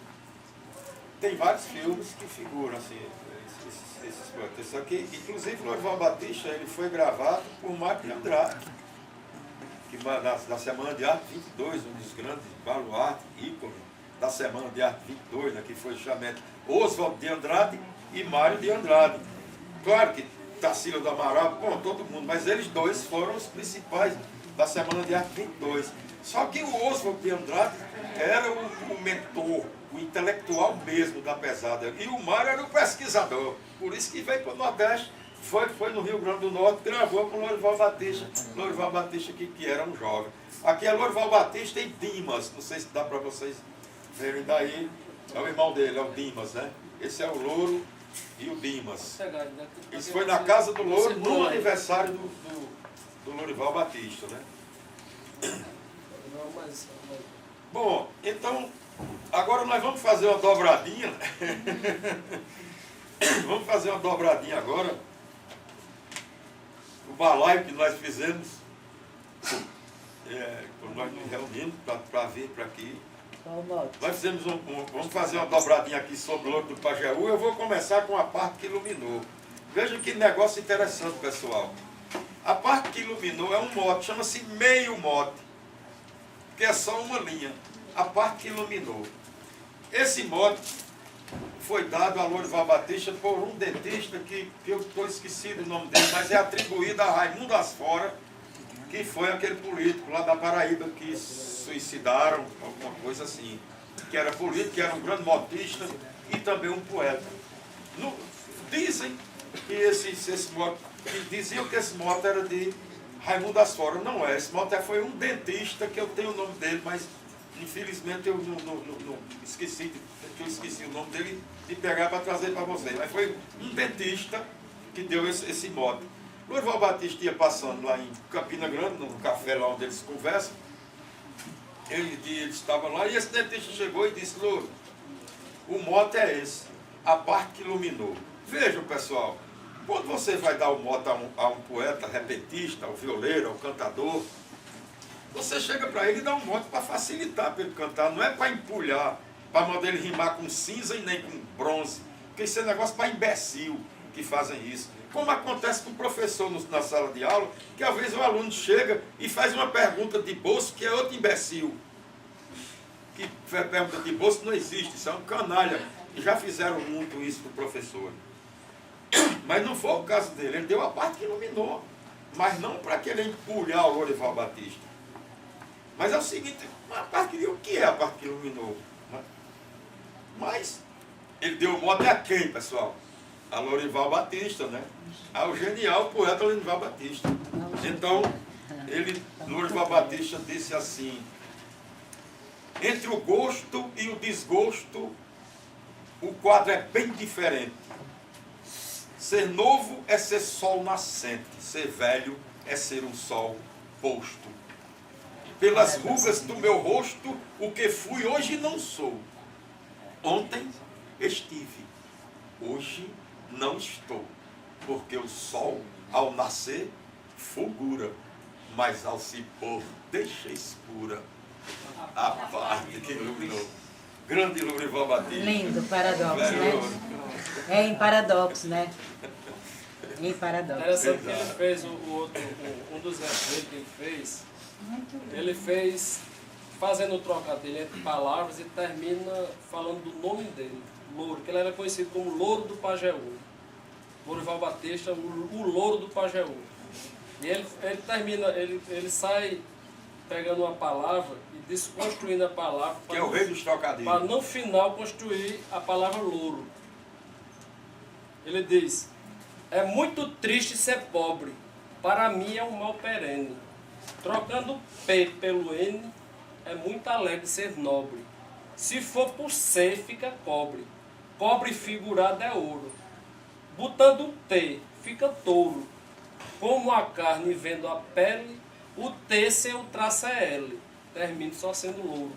Tem vários filmes que figuram assim, esses poetas. Só que, inclusive, o Lourival Batista ele foi gravado por Mário de Andrade, que da Semana de Arte 22, um dos grandes baluartes, ícones da Semana de Arte 22, né, que foi justamente Oswald de Andrade e Mário de Andrade. Claro que Tarsila do Amaral, bom, todo mundo, mas eles dois foram os principais da Semana de Arte 22. Só que o Oswald de Andrade era o mentor, o intelectual mesmo da pesada. E o Mário era o pesquisador. Por isso que veio para o Nordeste, foi no Rio Grande do Norte, gravou com o Lourival Batista. Lourival Batista que era um jovem. Aqui é Lourival Batista e Dimas. Não sei se dá para vocês verem daí. É o irmão dele, é o Dimas, né? Esse é o Louro e o Dimas. Isso foi na casa do Louro, no aniversário do Lourival Batista, né? Bom, então, agora nós vamos fazer uma dobradinha. Vamos fazer uma dobradinha agora. O balaio que nós fizemos, quando nós nos reunimos para vir para aqui. Nós fizemos vamos fazer uma dobradinha aqui sobre o Louro do Pajeú. Eu vou começar com a parte que iluminou. Veja que negócio interessante, pessoal. A parte que iluminou é um mote, chama-se meio mote, que é só uma linha. A parte que iluminou. Esse mote foi dado a Lourival Batista por um dentista que eu estou esquecido o nome dele, mas é atribuído a Raimundo Asfora, que foi aquele político lá da Paraíba que suicidaram, alguma coisa assim. Que era político, que era um grande motista e também um poeta. Dizem que esse mote, diziam que esse mote era de Raimundo Asfora. Não é, esse mote foi um dentista, que eu tenho o nome dele, mas infelizmente eu não esqueci, eu esqueci o nome dele de pegar para trazer para vocês. Mas foi um dentista que deu esse mote. Lourival Batista ia passando lá em Campina Grande, no café lá onde eles conversam. Ele estava lá e esse dentista chegou e disse: Louro, o mote é esse, a parte que iluminou. Vejam, pessoal, quando você vai dar o mote a um poeta repentista, ao violeiro, ao cantador, você chega para ele e dá um mote para facilitar para ele cantar, não é para empulhar, para mandar ele rimar com cinza e nem com bronze, porque isso é negócio para imbecil que fazem isso. Como acontece com o professor na sala de aula, que às vezes o aluno chega e faz uma pergunta de bolso que é outro imbecil. Que pergunta de bolso não existe, isso é um canalha. E já fizeram muito isso com o professor. Mas não foi o caso dele, ele deu a parte que iluminou, mas não para querer empulhar o Lourival Batista. Mas é o seguinte, o que é a parte que iluminou? Mas ele deu o mote a quem, pessoal? A Lourival Batista, né? Ao genial poeta Lourival Batista. Então, Lourival Batista disse assim: entre o gosto e o desgosto, o quadro é bem diferente. Ser novo é ser sol nascente, ser velho é ser um sol posto. Pelas rugas do meu rosto, o que fui hoje não sou. Ontem estive, hoje não estou, porque o sol, ao nascer, fulgura, mas ao se pôr, deixa escura a parte que iluminou. Grande Lourival Batista. Lindo, paradoxo, né? É em paradoxo, né? Em paradoxo. Interessante que ele fez um dos versos que ele fez fazendo o trocadilho entre palavras e termina falando do nome dele, Louro, que ele era conhecido como Louro do Pajeú. Lourival Batista, o Louro do Pajeú. E ele sai pegando uma palavra e desconstruindo a palavra. Que é o rei dos trocadilhos. Para no final construir a palavra louro. Ele diz: é muito triste ser pobre, para mim é um mal perene. Trocando P pelo N, é muito alegre ser nobre. Se for por C, fica cobre. Cobre figurado é ouro. Botando T, fica touro. Como a carne vendo a pele, o T seu traço é L. Termino só sendo louro.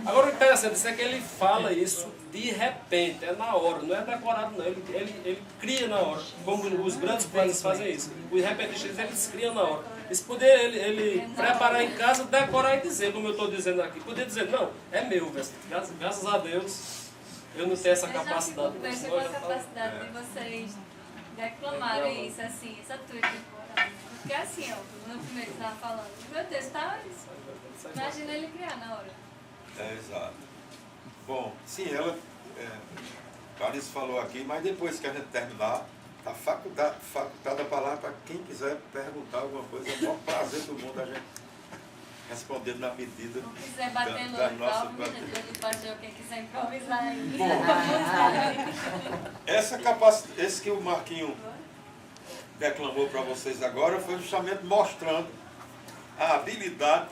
Agora o interessante é que ele fala isso de repente, é na hora, não é decorado não, ele cria na hora, como os grandes poetas fazem isso. Os repentistas eles criam na hora. Isso poder ele preparar em casa, decorar e dizer, como eu estou dizendo aqui. Poder dizer, não, é meu, graças a Deus eu não tenho essa capacidade. Eu já fico com a capacidade de vocês declamarem isso, assim, essa tudo. Porque assim, ó, no primeiro que estava falando, meu Deus, tá isso. Imagina ele criar na hora. Exato. Bom, sim, ela, Clarice falou aqui, mas depois que a gente terminar, está facultada a palavra para quem quiser perguntar alguma coisa. É o maior prazer do mundo a gente responder na medida Se quiser bater no da nossa palmo, gente, baixou quem quiser improvisar aí. Essa capacidade, esse que o Marquinho declamou para vocês agora foi justamente mostrando a habilidade,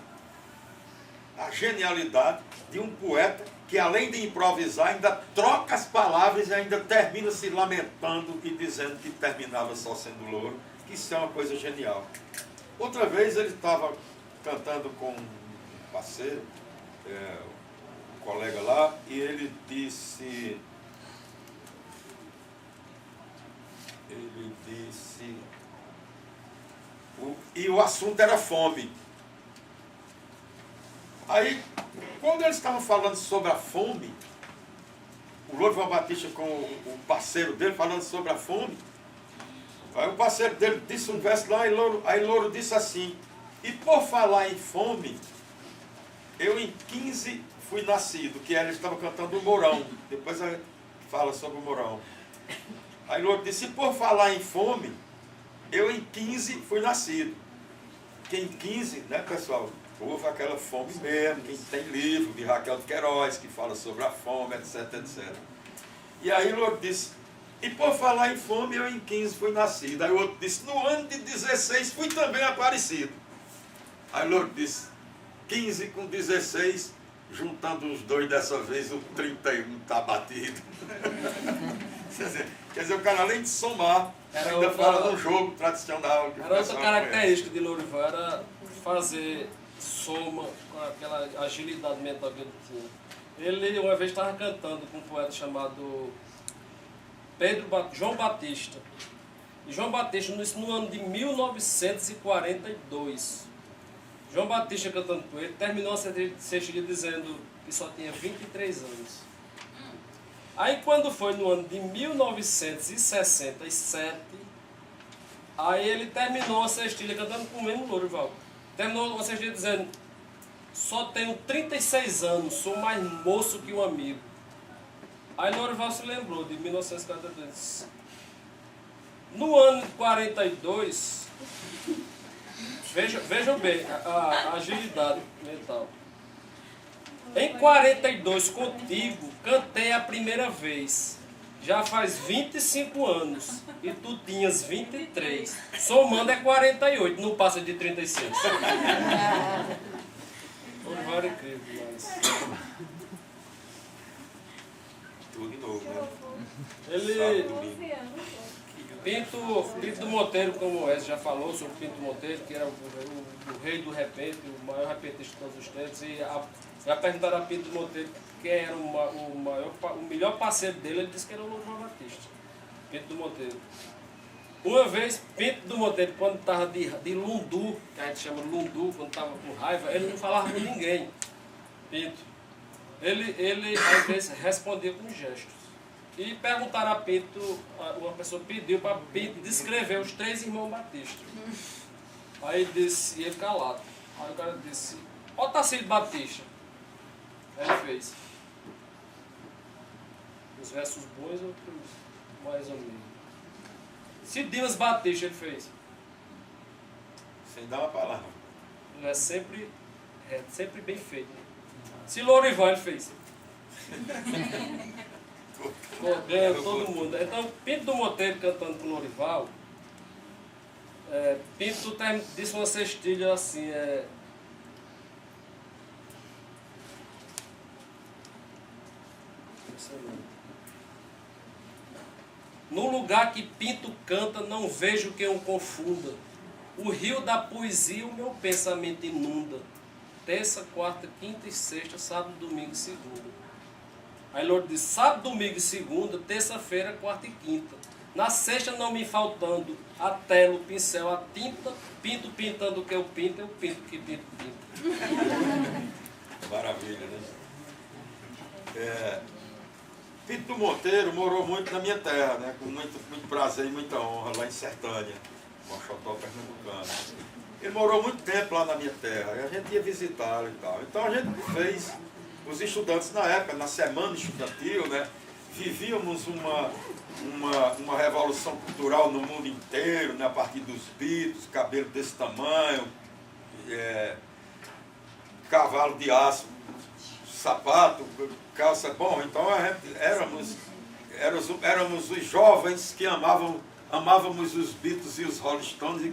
a genialidade de um poeta que, além de improvisar, ainda troca as palavras e ainda termina se lamentando e dizendo que terminava só sendo louro, que isso é uma coisa genial. Outra vez ele estava cantando com um parceiro, um colega lá, e ele disse... E o assunto era fome. Aí, quando eles estavam falando sobre a fome, o Lourival Batista com o parceiro dele falando sobre a fome, aí o parceiro dele disse um verso lá, aí Louro disse assim: e por falar em fome, eu em 15 fui nascido, que ele estava cantando o Mourão, depois a gente fala sobre o Mourão. Aí Louro disse: e por falar em fome, eu em 15 fui nascido. Que em 15, né, pessoal, houve aquela fome mesmo, quem tem livro de Raquel de Queiroz, que fala sobre a fome, etc, etc. E aí Louro disse: e por falar em fome, eu em 15 fui nascido. Aí o outro disse: no ano de 16 fui também aparecido. Aí Louro disse: 15 com 16, juntando os dois dessa vez, o 31 está batido. Quer dizer, o cara, além de somar, ainda fala no jogo tradicional. Era outra característica de Lourival, era fazer soma com aquela agilidade mental que ele tinha. Ele uma vez estava cantando com um poeta chamado João Batista. E João Batista, isso no ano de 1942. João Batista cantando com ele, terminou a sextilha dizendo que só tinha 23 anos. Aí quando foi no ano de 1967, aí ele terminou a sextilha cantando com o mesmo Lourival. Terminou a sextilha dizendo: só tenho 36 anos, sou mais moço que um amigo. Aí Lourival se lembrou de 1942. No ano de 42, vejam bem a agilidade mental. Em 42, contigo, cantei a primeira vez. Já faz 25 anos. E tu tinhas 23. Somando é 48, não passa de 36. Lourival era incrível, mas... Tudo de novo, né? Ele... Pinto do Monteiro, como o Wes já falou sobre Pinto do Monteiro, que era o rei do repente, o maior repentista de todos os tempos, e já perguntaram a Pinto do Monteiro quem era o melhor parceiro dele, ele disse que era o Lourival Batista, Pinto do Monteiro. Uma vez, Pinto do Monteiro, quando estava de lundu, que a gente chama lundu, quando estava com raiva, ele não falava com ninguém, Pinto. Ele às vezes respondia com gestos. E perguntaram a Pinto, uma pessoa pediu para Pinto descrever os 3 irmãos Batista. Aí ele disse, e ele calado. Aí o cara disse: Otacílio Batista. Aí ele fez. Os versos bons, outros mais ou menos. Dimas Batista, ele fez. Sem dar uma palavra. É sempre bem feito. Se Lourival, ele fez. Ganha todo mundo. Então, Pinto do Monteiro cantando com Lourival, Pinto disse uma cestilha assim, no lugar que Pinto canta, não vejo quem o confunda. O rio da poesia o meu pensamento inunda. terça, quarta, quinta e sexta, sábado, domingo e segunda. Aí Louro disse, sábado, domingo e segunda, terça-feira, quarta e quinta. Na sexta não me faltando a tela, o pincel, a tinta, pinto pintando o que eu pinto que pinto. Maravilha, né? Pinto Monteiro morou muito na minha terra, né? Com muito prazer e muita honra, lá em Sertânia, Mochotó, Pernambucano. Ele morou muito tempo lá na minha terra, e a gente ia visitá-lo e tal. Então a gente fez, os estudantes na época, na semana estudantil, né? Vivíamos uma revolução cultural no mundo inteiro, né? A partir dos Beatles, cabelo desse tamanho, cavalo de aço, sapato, calça. Bom, então éramos os jovens que amávamos os Beatles e os Rolling Stones e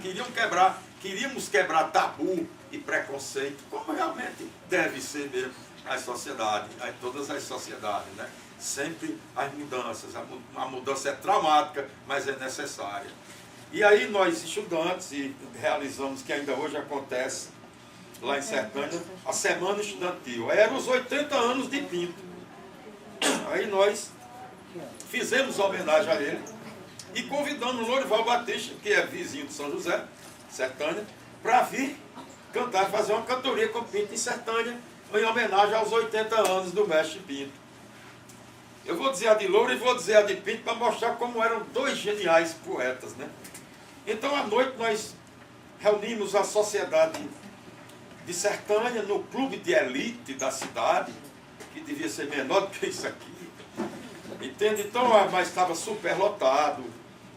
queríamos quebrar tabu e preconceito, como realmente deve ser mesmo as sociedades, todas as sociedades, né? Sempre as mudanças, a mudança é traumática, mas é necessária. E aí nós, estudantes, e realizamos, que ainda hoje acontece lá em Sertânia, a Semana Estudantil. Eram os 80 anos de Pinto. Aí nós fizemos homenagem a ele e convidamos o Lourival Batista, que é vizinho de São José, Sertânia, para vir cantar, fazer uma cantoria com Pinto em Sertânia, em homenagem aos 80 anos do mestre Pinto. Eu vou dizer a de Louro e vou dizer a de Pinto para mostrar como eram dois geniais poetas, né? Então, à noite, nós reunimos a sociedade de Sertânia no clube de elite da cidade, que devia ser menor do que isso aqui. Entende? Então, mas estava super lotado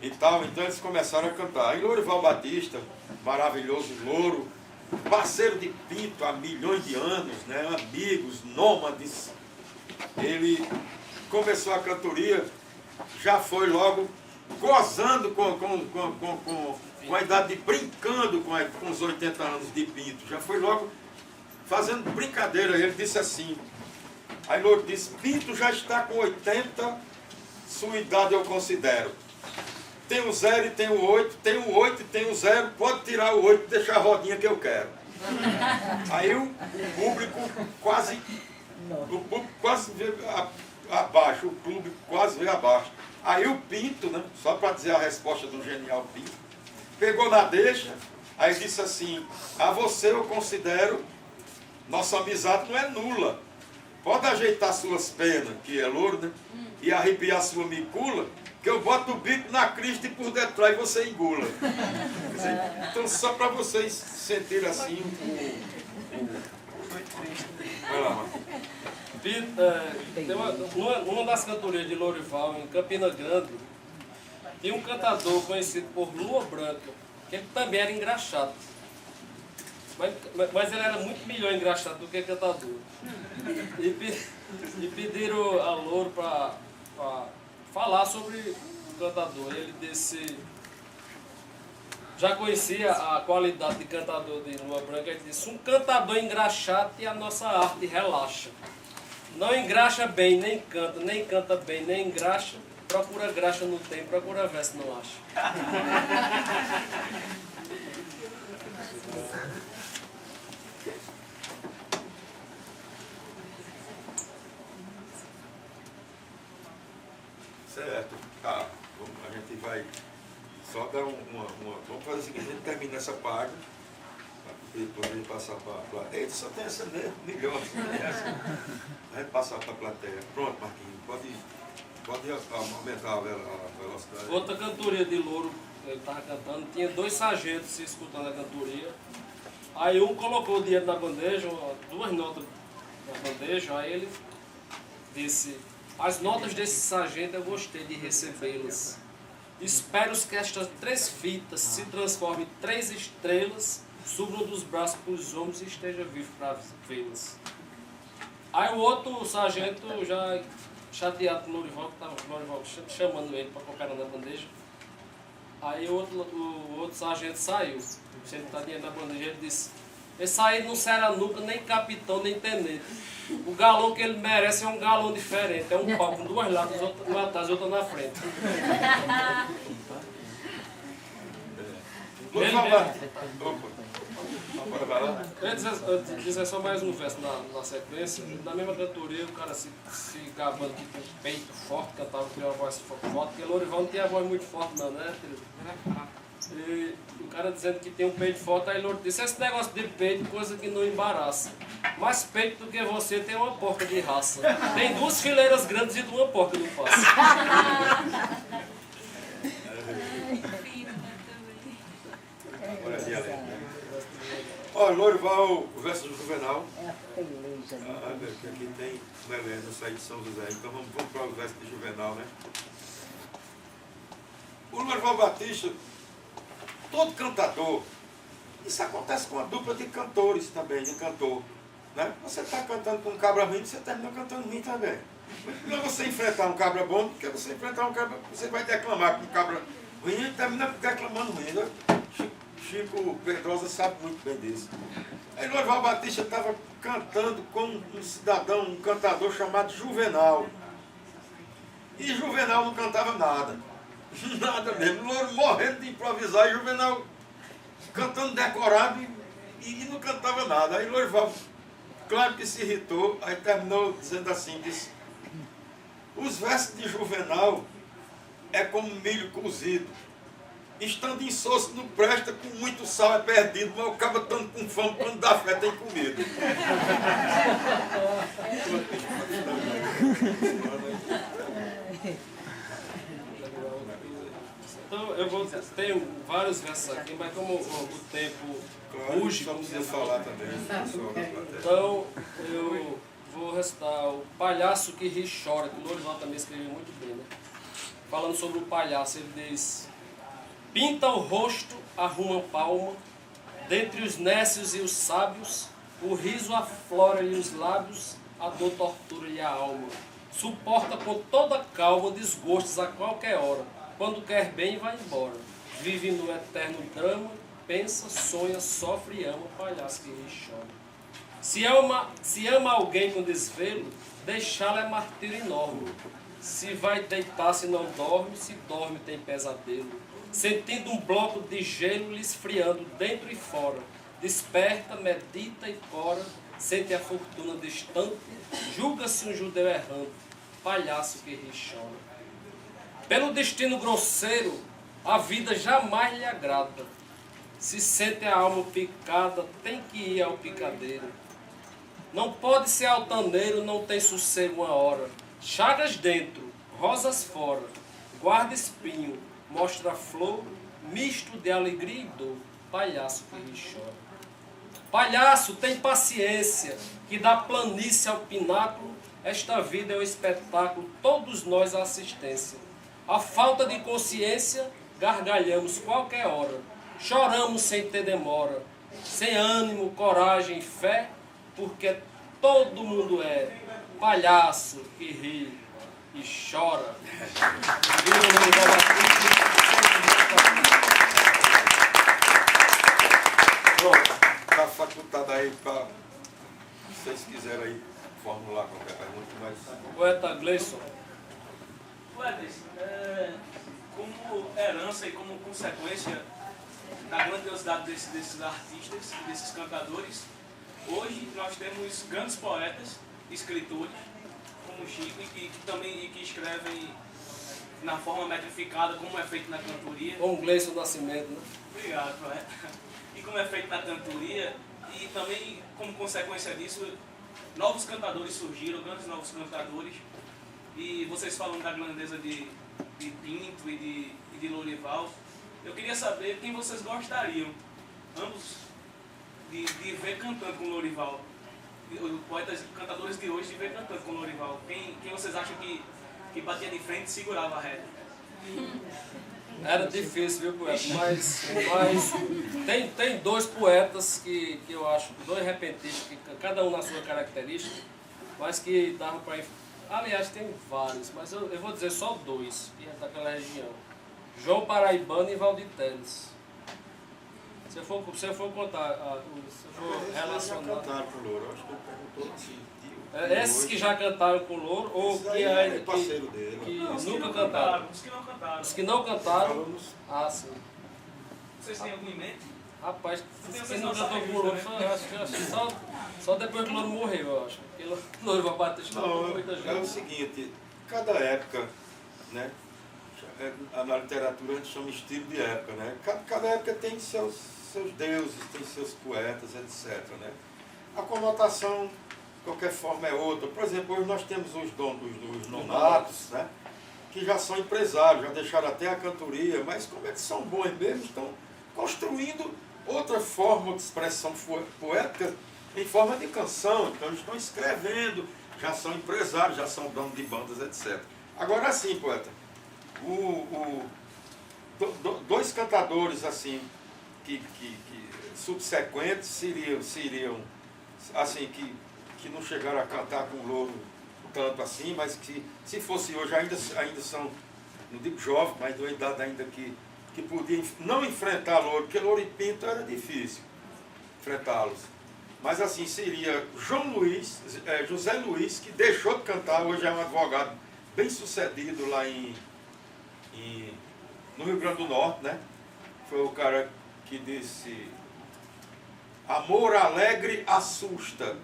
e tal, então eles começaram a cantar. E Lourival Batista, maravilhoso Louro, parceiro de Pinto há milhões de anos, né? Amigos, nômades, ele começou a cantoria, já foi logo gozando com a idade, brincando com os 80 anos de Pinto, já foi logo fazendo brincadeira. Ele disse assim, aí Louro disse, Pinto já está com 80, sua idade eu considero. Tem o 0 e tem o 8, tem o 8 e tem o 0, pode tirar o 8 e deixar a rodinha que eu quero. Aí o público quase veio abaixo, o público quase veio abaixo. Aí o Pinto, né, só para dizer a resposta do genial Pinto, pegou na deixa, aí disse assim, a você eu considero, nossa amizade não é nula. Pode ajeitar suas penas, que é Louro, né? E arrepiar sua micula, que eu boto o bico na crista e por detrás você engula. Então, só para vocês sentirem assim Vai lá, Marcos. Uma das cantorias de Lourival, em Campina Grande, tinha um cantador conhecido por Lua Branca, que ele também era engraxado. Mas ele era muito melhor engraxado do que cantador. E pediram a Louro para falar sobre o cantador. Ele disse, já conhecia a qualidade de cantador de Lua Branca, ele disse, um cantador engraxado e a nossa arte relaxa. Não engraxa bem, nem canta bem, nem engraxa. Procura graxa não tem, procura verso não acha. Certo. Tá. A gente vai só dar vamos fazer o seguinte, a gente termina essa página para poder passar para a plateia. Só tem essa mesmo, milhões. A gente passar para a plateia. Pronto, Marquinhos, pode aumentar a velocidade. Outra cantoria de Louro, ele estava cantando, tinha dois sargentos escutando a cantoria. Aí um colocou o dinheiro na bandeja, duas notas na bandeja, aí ele disse, as notas desse sargento eu gostei de recebê-las. Espero que estas 3 fitas se transformem em 3 estrelas, subam dos braços para os ombros e esteja vivo para vê-las. Aí o outro sargento, já chateado com o Lourival, que estava o Lourival chamando ele para colocar na bandeja. Aí o outro sargento saiu, sentado na bandeja, ele disse, esse aí não será nunca nem capitão, nem tenente. O galão que ele merece é um galão diferente, é um pau com 2 latas, uma atrás e outra na frente. Vai lá. Eu ia dizer só mais um verso na sequência. Na mesma cantoria, o cara se gabando que tem um peito forte, cantava com uma voz forte, porque Lourival não tinha a voz muito forte não, né? E o cara dizendo que tem um peito forte, aí Lourival disse, esse negócio de peito, coisa que não embaraça. Mais peito do que você tem uma porca de raça. Tem 2 fileiras grandes e de uma porca não passa. Olha ali, olha, Lourival, o verso do Juvenal. É a peleja. Que aqui tem Melena, sair de São José. Então vamos para o verso de Juvenal, né? O Lourival Batista, todo cantador, isso acontece com a dupla de cantores também, de cantor. Né? Você está cantando com um cabra ruim, você termina cantando ruim também. Não é você enfrentar um cabra bom, porque você enfrentar um cabra, você vai declamar com um cabra ruim e termina declamando ruim. Né? Chico Pedrosa sabe muito bem disso. Aí Lourival Batista estava cantando com um cidadão, um cantador chamado Juvenal. E Juvenal não cantava nada. Nada mesmo. Louro morrendo de improvisar e Juvenal cantando decorado e não cantava nada. Aí Lourival, claro que se irritou, aí terminou dizendo assim, disse, os versos de Juvenal é como milho cozido. Estando insosso não presta, com muito sal é perdido, mas o cabo estando com fome, quando dá fé tem comida. Então, tenho vários versos aqui, mas como o tempo urge, Só precisa falar também. então eu vou recitar o Palhaço que ri e chora, que o Lourival também escreveu muito bem, né? Falando sobre o palhaço, ele diz: pinta o rosto, arruma a palma, dentre os nécios e os sábios, o riso aflora-lhe os lábios, a dor tortura-lhe a alma. Suporta com toda calma desgostos a qualquer hora, quando quer bem vai embora. Vive no eterno drama, pensa, sonha, sofre e ama, palhaço que ri e chora. Se ama alguém com desvelo, deixá-lo é martírio enorme. Se vai deitar se não dorme, se dorme tem pesadelo. Sentindo um bloco de gelo lhe esfriando dentro e fora. Desperta, medita e cora, sente a fortuna distante, julga-se um judeu errante, palhaço que ri e chora. Pelo destino grosseiro, a vida jamais lhe agrada. Se sente a alma picada, tem que ir ao picadeiro. Não pode ser altaneiro, não tem sossego uma hora. Chagas dentro, rosas fora, guarda espinho, mostra flor, misto de alegria e dor, palhaço que ri e chora. Palhaço, tem paciência, que da planície ao pináculo, esta vida é um espetáculo, todos nós a assistência. A falta de consciência, gargalhamos qualquer hora, choramos sem ter demora, sem ânimo, coragem e fé, porque todo mundo é palhaço que ri e chora. Pronto, está facultado aí para, se vocês quiserem aí formular qualquer pergunta, mas... Poeta Gleison. Poetas, como herança e como consequência da grandiosidade desses artistas, desses cantadores, hoje nós temos grandes poetas, escritores, como Chico, e que escrevem na forma metrificada, como é feito na cantoria. Com Gleison Nascimento, né? Obrigado, poeta. E como é feito na cantoria, e também, como consequência disso, novos cantadores surgiram, grandes novos cantadores. E vocês falando da grandeza de Pinto e de Lourival, eu queria saber quem vocês gostariam, ambos, de ver cantando com Lourival. Poetas, cantadores de hoje, de ver cantando com Lourival. Quem vocês acham que batia de frente e segurava a rédea? Era difícil, viu, poeta? Mas tem dois poetas que eu acho, dois repentistas, que cada um na sua característica, mas que davam para... Aliás, tem vários, mas eu vou dizer só dois, que é daquela região. João Paraibano e Valdir Teles. Se eu for contar, se eu for relacionar... Já cantaram com o Louro, acho que ele perguntou assim. Esses que já cantaram com o Louro, ou que ainda parceiro dele. que Não, os nunca não cantaram. Os que não cantaram. Os que não cantaram, Falamos. ah, sim. Vocês têm algum em mente? Rapaz, Tem quem vocês não nossa cantou com o revista, Louro, acho que só depois que o Louro morreu, eu acho. Porque o Louro Batista cantou Não, com muita é o gente. seguinte, cada época, né? Na literatura a gente chama estilo de época, né? Cada época tem seus deuses, tem seus poetas, etc. Né? A conotação, de qualquer forma, é outra. Por exemplo, hoje nós temos os nonatos, né? Que já são empresários, já deixaram até a cantoria, mas como eles são bons mesmo, estão construindo outra forma de expressão poética em forma de canção. Então eles estão escrevendo, já são empresários, já são donos de bandas, etc. Agora sim, poeta, dois cantadores assim que subsequentes seriam assim que não chegaram a cantar com o Louro tanto assim, mas que se fosse hoje ainda são, não digo jovem, mas de uma idade ainda que podia não enfrentar Louro, porque Louro e Pinto era difícil enfrentá-los. Mas assim, seria José Luiz, que deixou de cantar, hoje é um advogado bem sucedido lá no Rio Grande do Norte, né? Foi o cara que disse: amor alegre assusta,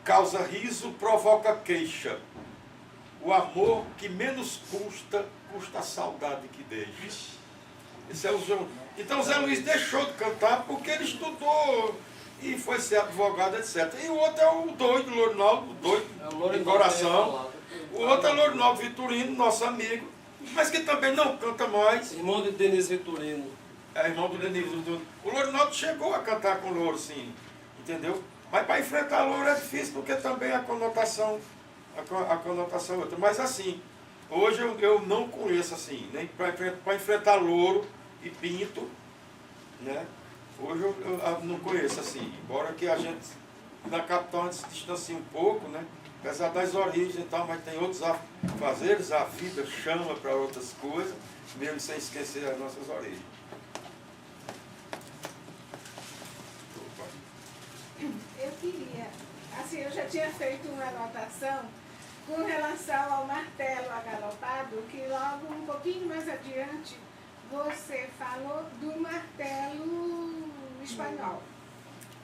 causa riso, provoca queixa. O amor que menos custa a saudade que deixa. Esse é o João. Então Zé Luiz deixou de cantar porque ele estudou e foi ser advogado, etc. E o outro é o doido, Lourinaldo, o doido de coração. O outro é Lourinaldo Vitorino, nosso amigo, mas que também não canta mais. Irmão de Denise Vitorino. É irmão do Denise Vitorino. O Lourinaldo chegou a cantar com o Louro, sim, entendeu? Mas para enfrentar Louro é difícil, porque também a conotação é outra. Mas assim, hoje eu não conheço assim, nem para enfrentar Louro e Pinto, né? Hoje eu não conheço assim, embora que a gente na capital a gente se distancie um pouco, né? Apesar das origens e tal, mas tem outros afazeres, a vida chama para outras coisas, mesmo sem esquecer as nossas origens. Eu queria, assim, eu já tinha feito uma anotação com relação ao martelo agalopado, que logo um pouquinho mais adiante você falou do martelo espanhol.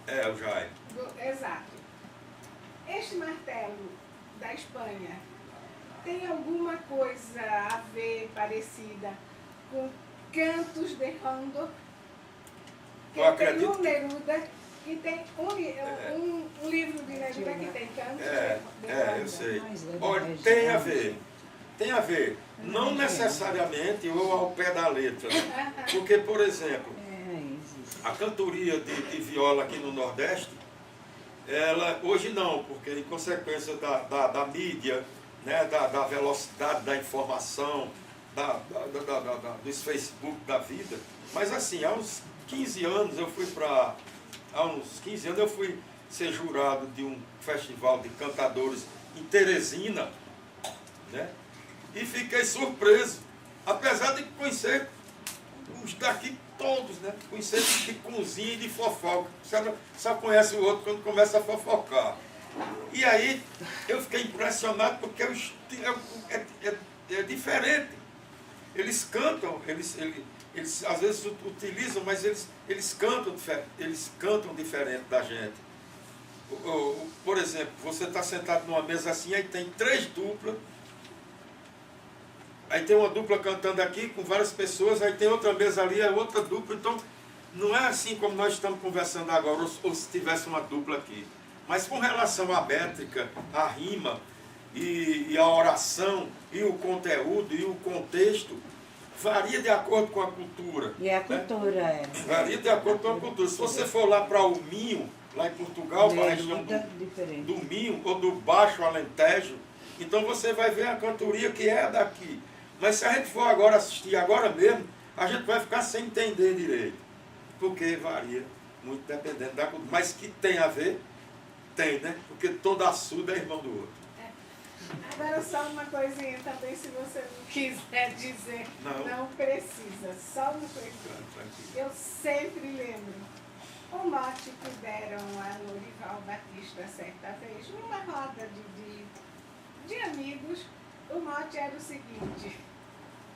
É, o Jair. Exato. Este martelo da Espanha tem alguma coisa a ver, parecida, com Cantos de Rondo? Que Eu tem acredito um Neruda, que tem um livro de Neruda que tem Cantos de Rondo. Eu sei. Mas é Olha, da tem a região. ver. Tem a ver. Não necessariamente ou ao pé da letra. Porque, por exemplo, a cantoria de viola aqui no Nordeste, ela hoje não, porque em consequência da mídia, né, da velocidade da informação, dos Facebook da vida, mas assim, há uns 15 anos eu fui ser jurado de um festival de cantadores em Teresina, né? E fiquei surpreso, apesar de conhecer os daqui todos, né? Conhecer de cozinha e de fofoca. Só conhece o outro quando começa a fofocar. E aí eu fiquei impressionado porque é diferente. Eles cantam, eles às vezes utilizam, mas eles cantam diferente da gente. Por exemplo, você está sentado numa mesa assim, aí tem 3 duplas. Aí tem uma dupla cantando aqui com várias pessoas, aí tem outra mesa ali, é outra dupla. Então, não é assim como nós estamos conversando agora, ou se tivesse uma dupla aqui. Mas com relação à métrica, à rima, e a oração, e o conteúdo, e o contexto, varia de acordo com a cultura. E a cultura, né? Varia de acordo com a cultura. Se você for lá para o Minho, lá em Portugal, para a região do Minho, ou do Baixo Alentejo, então você vai ver a cantoria que é daqui. Mas se a gente for agora assistir agora mesmo, a gente vai ficar sem entender direito. Porque varia muito dependendo da cultura. Mas que tem a ver, tem, né? Porque todo açude é irmão do outro. Agora só uma coisinha também, se você não quiser dizer, não precisa, só uma coisinha. Eu sempre lembro o mote que deram a Lourival Batista certa vez, numa roda de amigos. O mote era o seguinte: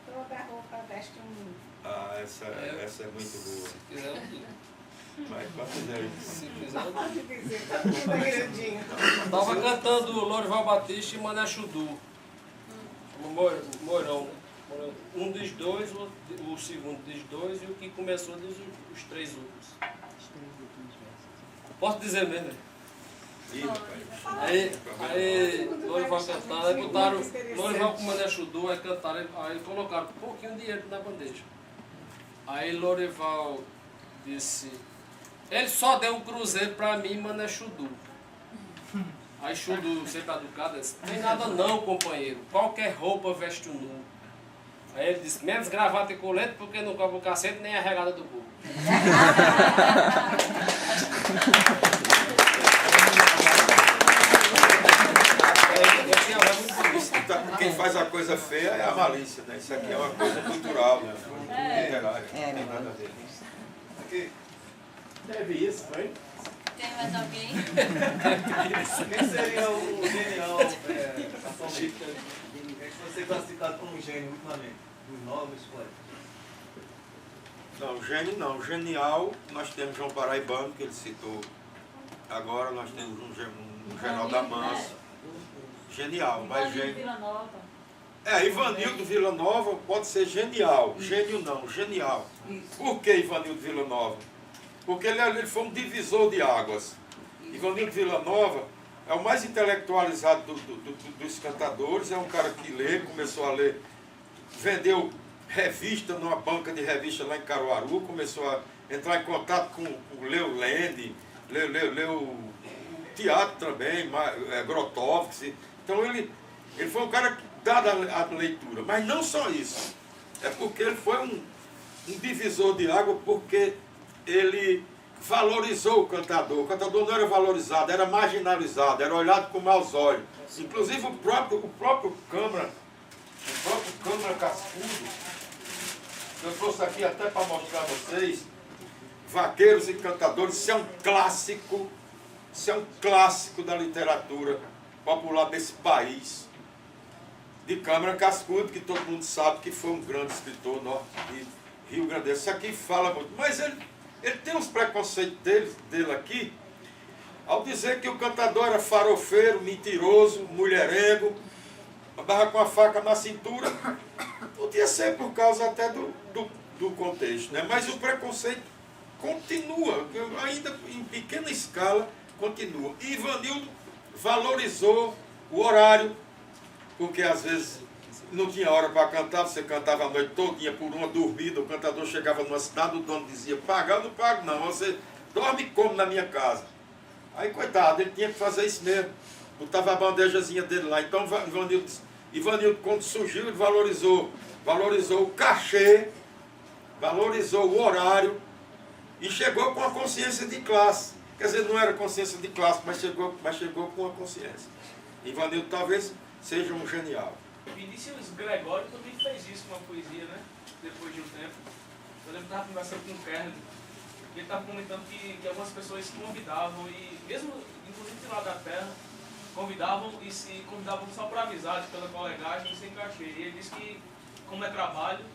Toda roupa veste um nu. Ah, essa é muito boa. Se quiser, eu digo. Mas pode dizer aí. Se quiser, eu digo. Pode dizer, todo mundo é grandinho. Tava cantando Lorival Batista e Mané Chudu. Mourão, né? Um dos dois, o segundo dos dois e o que começou dos os três outros. Posso dizer mesmo, né? Ih, rapaz. Aí Lorival cantando, aí botaram Lorival com Mané Chudu, aí cantaram, aí colocaram um pouquinho de dinheiro na bandeja. Aí Lorival disse, ele só deu um cruzeiro pra mim, Mané Chudu. Aí Chudu, sempre educado, disse, tem nada não, companheiro, qualquer roupa veste o nu. Aí ele disse, menos gravata e colete, porque não cobra o cacete nem a regada do burro. Quem faz a coisa feia é a malícia, né? Isso aqui é uma coisa cultural, né? Literária. Não tem nada a ver. Aqui. Teve isso, foi? Tem mais alguém? Quem seria o genial atualmente? É que você é classificado como gênio ultimamente? Os novos poetas? Não, gênio não. Genial, nós temos João Paraibano, que ele citou agora, nós temos um General da Mansa. Genial, mas gênio. Ivanildo Vila Nova pode ser genial. Gênio não, genial. Por que Ivanildo Vila Nova? Porque ele foi um divisor de águas. Ivanildo Vila Nova é o mais intelectualizado dos cantadores, é um cara que lê, começou a ler, vendeu revista numa banca de revista lá em Caruaru, começou a entrar em contato com Leo Lene, leu teatro também, Grotowski. Então ele foi um cara dado à leitura, mas não só isso. É porque ele foi um divisor de água, porque ele valorizou o cantador. O cantador não era valorizado, era marginalizado, era olhado com maus olhos. Inclusive o próprio Câmara Cascudo, eu trouxe aqui até para mostrar a vocês, Vaqueiros e Cantadores, isso é um clássico da literatura popular desse país. De Câmara Cascudo, que todo mundo sabe que foi um grande escritor norte de Rio Grande. Isso aqui fala muito, mas ele tem uns preconceitos dele aqui, ao dizer que o cantador era farofeiro, mentiroso, mulherengo, andava com a faca na cintura. Podia ser por causa até do contexto, né? Mas o preconceito continua, ainda em pequena escala, continua. E Ivanildo valorizou o horário, porque às vezes não tinha hora para cantar, você cantava a noite todinha por uma dormida, o cantador chegava numa cidade, o dono dizia, pagar eu não pago não, você dorme como na minha casa. Aí coitado, ele tinha que fazer isso mesmo, botava a bandejazinha dele lá. Então Ivanildo quando surgiu, ele valorizou o cachê, valorizou o horário e chegou com a consciência de classe. Quer dizer, não era consciência de classe, mas chegou com a consciência. Ivanildo talvez seja um genial. Vinícius Gregório também fez isso com a poesia, né? Depois de um tempo. Eu lembro que estava conversando com o Kernel. Ele estava comentando que algumas pessoas se convidavam, e mesmo, inclusive de lá da terra, convidavam e se convidavam só por amizade, pela colegagem, sem cachê. E ele disse que, como é trabalho,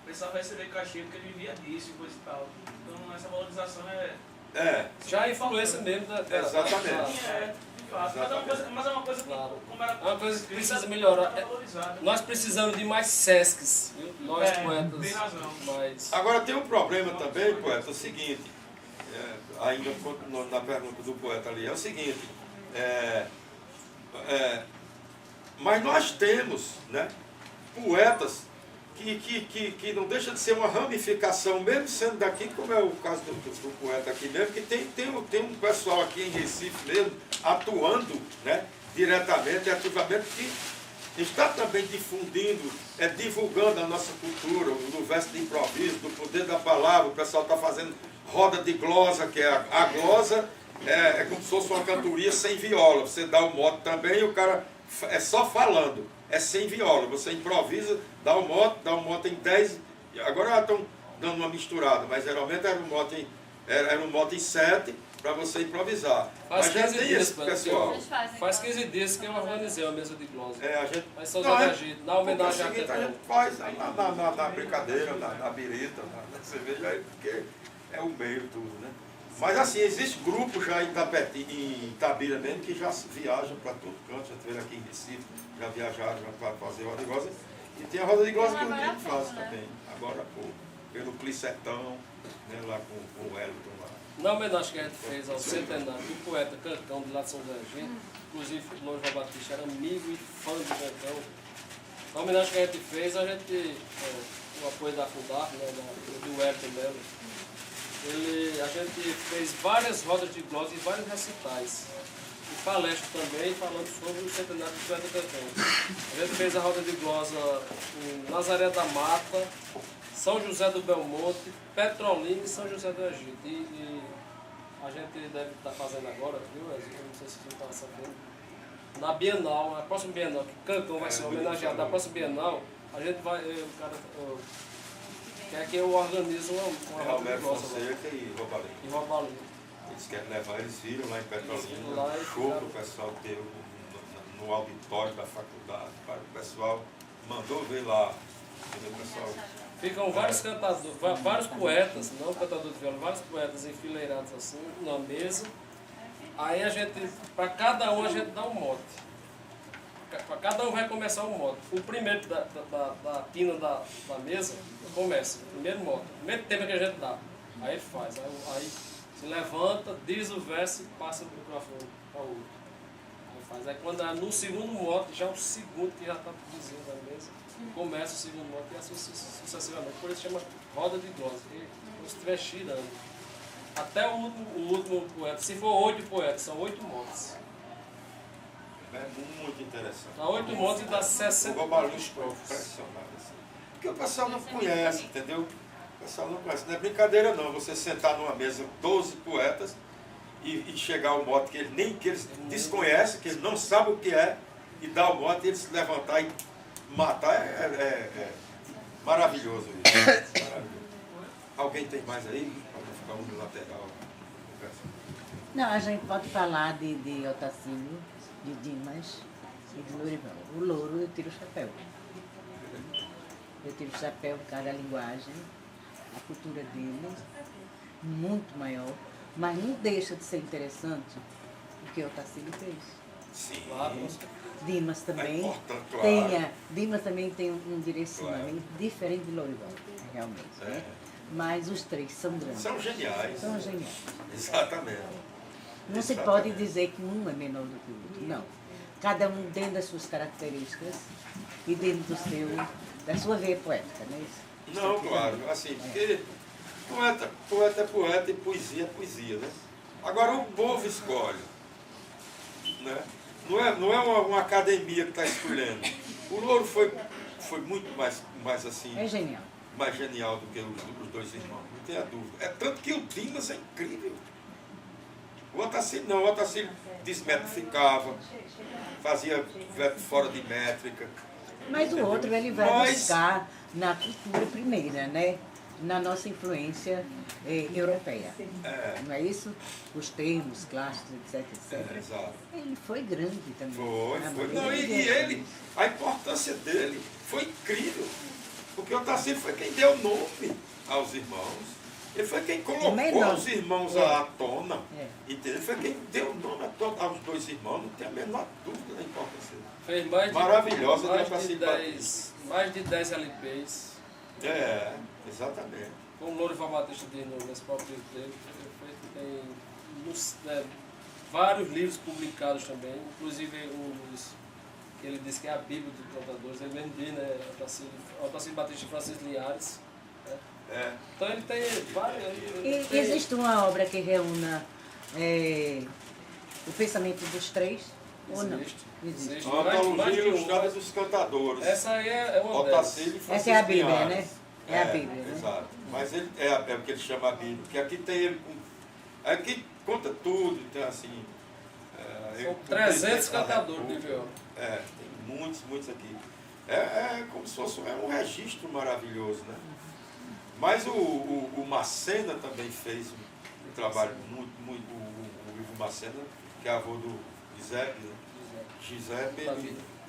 precisava receber cachê porque ele vivia disso e coisa e tal. Então essa valorização Já a influência mesmo Exatamente. Mas é uma coisa que, como era, é uma coisa que precisa melhorar. valorizada. Nós precisamos de mais SESCs, viu? Nós poetas. Tem razão. Mas Agora tem um problema também, poeta, é o seguinte, ainda continuando na pergunta do poeta ali, é o seguinte, mas nós temos, né, poetas que não deixa de ser uma ramificação, mesmo sendo daqui, como é o caso do poeta aqui mesmo, que tem um pessoal aqui em Recife mesmo, atuando, né, diretamente e ativamente, que está também difundindo, divulgando a nossa cultura, no verso de improviso, do poder da palavra. O pessoal está fazendo roda de glosa, que é a glosa, é como se fosse uma cantoria sem viola. Você dá o mote também e o cara é só falando, é sem viola. Você improvisa, dá o mote em 10, agora estão dando uma misturada, mas geralmente era um mote Era um mote em 7 para você improvisar. Faz Mas já 15 tem dias, esse pessoal. Eles fazem Faz igual. 15 dias que eu organizei uma mesa de glosa. A gente. Mas São Não, José é- da Gito, na homenagem porque é a o seguinte, a Tetão. gente faz na brincadeira, na birita, na cerveja, aí, porque é o meio tudo, né? Mas assim, existe grupo já em Itabira mesmo que já viajam para todo canto, já estiveram aqui em Recife, já viajaram para fazer roda de glosa. E tem a roda de glosa que o Agora há Nino pouco, faz né? também, agora há pouco, pelo Plissetão, né, lá com o Wellington lá. Na homenagem que a gente fez ao centenário do poeta Cancão, de lá de São José da Gito, inclusive o Louro João Batista era amigo e fã de Cancão. Na homenagem que a gente fez, a gente, com o apoio da FUDAR, né, do Wellington Melo, a gente fez várias rodas de glosa e vários recitais. E palestra também, falando sobre o centenário do poeta Cancão. A gente fez a roda de glosa em Nazaré da Mata, São José do Belmonte, Petrolina e São José do Egito. E a gente deve estar fazendo agora, viu? Eu não sei se você está sabendo. Na Bienal, na próxima Bienal, que Cancão vai ser homenageado na próxima Bienal, a gente vai. O cara quer que eu organize uma roda de Alberto glosa lá. Fonseca e Robalinho. E Robalinho. Eles querem levar, eles viram lá em Eles viram Petrolina, lá e show ficaram- que o pessoal teve no auditório da faculdade. O pessoal mandou ver lá. Entendeu, pessoal? Ficam vários cantadores, vários poetas, não cantador de viola, vários poetas enfileirados assim, na mesa. Aí a gente, para cada um a gente dá um mote. Para cada um vai começar um mote. O primeiro da quina da mesa começa, o primeiro mote, o primeiro tema que a gente dá. Aí ele faz, aí se levanta, diz o verso e passa o microfone para o outro. Aí faz. Aí quando é no segundo mote, já o segundo que já está dizendo na mesa, começa o segundo mote e assim sucessivamente. Por isso chama roda de glosa, que como se estiver girando. Até o último poeta. Se for 8 poetas, são 8 motes. É muito interessante. Dá 8 motes e dá O 60 Robalinho foi estrofes. impressionado. Assim. Porque o pessoal não conhece, entendeu? O pessoal não conhece. Não é brincadeira não, você sentar numa mesa 12 poetas e chegar ao mote que eles desconhecem, que eles não sabem o que é, e dar o mote e eles se levantar e matar. É maravilhoso isso. Maravilhoso. Alguém tem mais aí? Para não ficar um no lateral. Não, a gente pode falar de Otacílio, de Dimas e de Lourival. O Louro eu tiro o chapéu. Eu tiro o chapéu por causa da linguagem, a cultura dele, muito maior, mas não deixa de ser interessante o que Otacílio fez. Sim. Claro. Dimas também importante, claro. Dimas também tem um direcionamento diferente de Lourival, realmente. Né? Mas os três são grandes. São geniais. São geniais. Exatamente. Não se pode dizer que um é menor do que o outro, não. Cada um dentro das suas características e dentro da sua veia poética, não é isso? Não, claro, assim, porque poeta é poeta e poesia é poesia, né? Agora o povo escolhe, né? Não é uma academia que está escolhendo. O Louro foi muito mais assim, É genial. mais genial do que os dois irmãos, não tenha dúvida. É tanto que o Dimas é incrível. O Otacílio não, o Otacílio desmetrificava, fazia fora de métrica. Mas o outro ele vai Mas- buscar na cultura primeira, né? Na nossa influência europeia. É, Não é isso? Os termos clássicos, etc, etc. exato. Ele foi grande também. Foi. Na Não, maneira e de ele, agir. a importância dele foi incrível. Porque o Otacílio foi quem deu nome aos irmãos. Ele foi quem colocou menor. os irmãos É. à tona. É. Entendeu? Ele foi quem deu nome aos dois irmãos. Não tem a menor dúvida da importância dele. Fez mais de, Maravilhosa, mais né, de, pra 10, mais de 10 LPs. É, exatamente. Como o Lourival Batista diz nesse próprio livro dele, tem vários livros publicados também, inclusive que ele diz que é a Bíblia dos cantadores, ele mesmo diz, né? Otacílio Batista e Francisco Linhares. Né? É. Então ele tem vários. E existe uma obra que reúna o pensamento dos três? Ou não? Existe. Existe. Existe. Uma Mais de antologia um. ilustrada dos cantadores. Essa aí é uma delas. Otacílio e Francisco Essa é a Bíblia, Linhares. né? É a Bíblia, né? Exato. Mas ele é o que ele chama a Bíblia. Porque aqui tem ele com. Aqui conta tudo, então assim. São 300 cantadores de viola. É, tem muitos aqui. É como se fosse um registro maravilhoso, né? Mas o Macena também fez um trabalho muito o Ivo Macena, que é avô do Giuseppe, né? Giuseppe,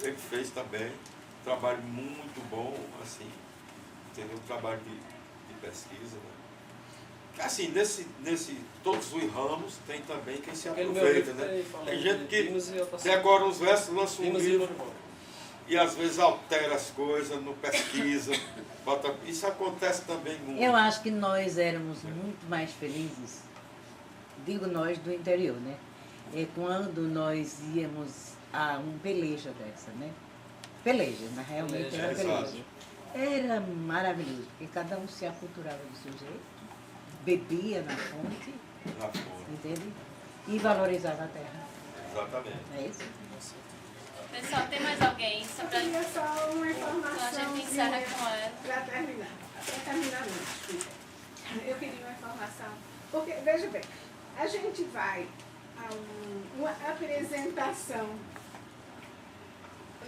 ele fez também um trabalho muito bom, assim, entendeu? Um trabalho de pesquisa, né? Assim, nesse todos os ramos tem também quem se aproveita, né? Tem gente que decora uns versos, lança um livro e às vezes altera as coisas, não pesquisa. Isso acontece também muito. Eu acho que nós éramos muito mais felizes, digo nós do interior, né? É quando nós íamos a um peleja dessa, né? Peleja, mas realmente era peleja. Era maravilhoso, porque cada um se aculturava do seu jeito, bebia na fonte, entende? E valorizava a terra. Exatamente. É isso? Pessoal, tem mais alguém? Só Eu pra... queria só uma Então a informação gente encerra com ela. para terminar. Para terminar não, desculpa. Eu queria uma informação. Porque, veja bem, a gente vai a uma apresentação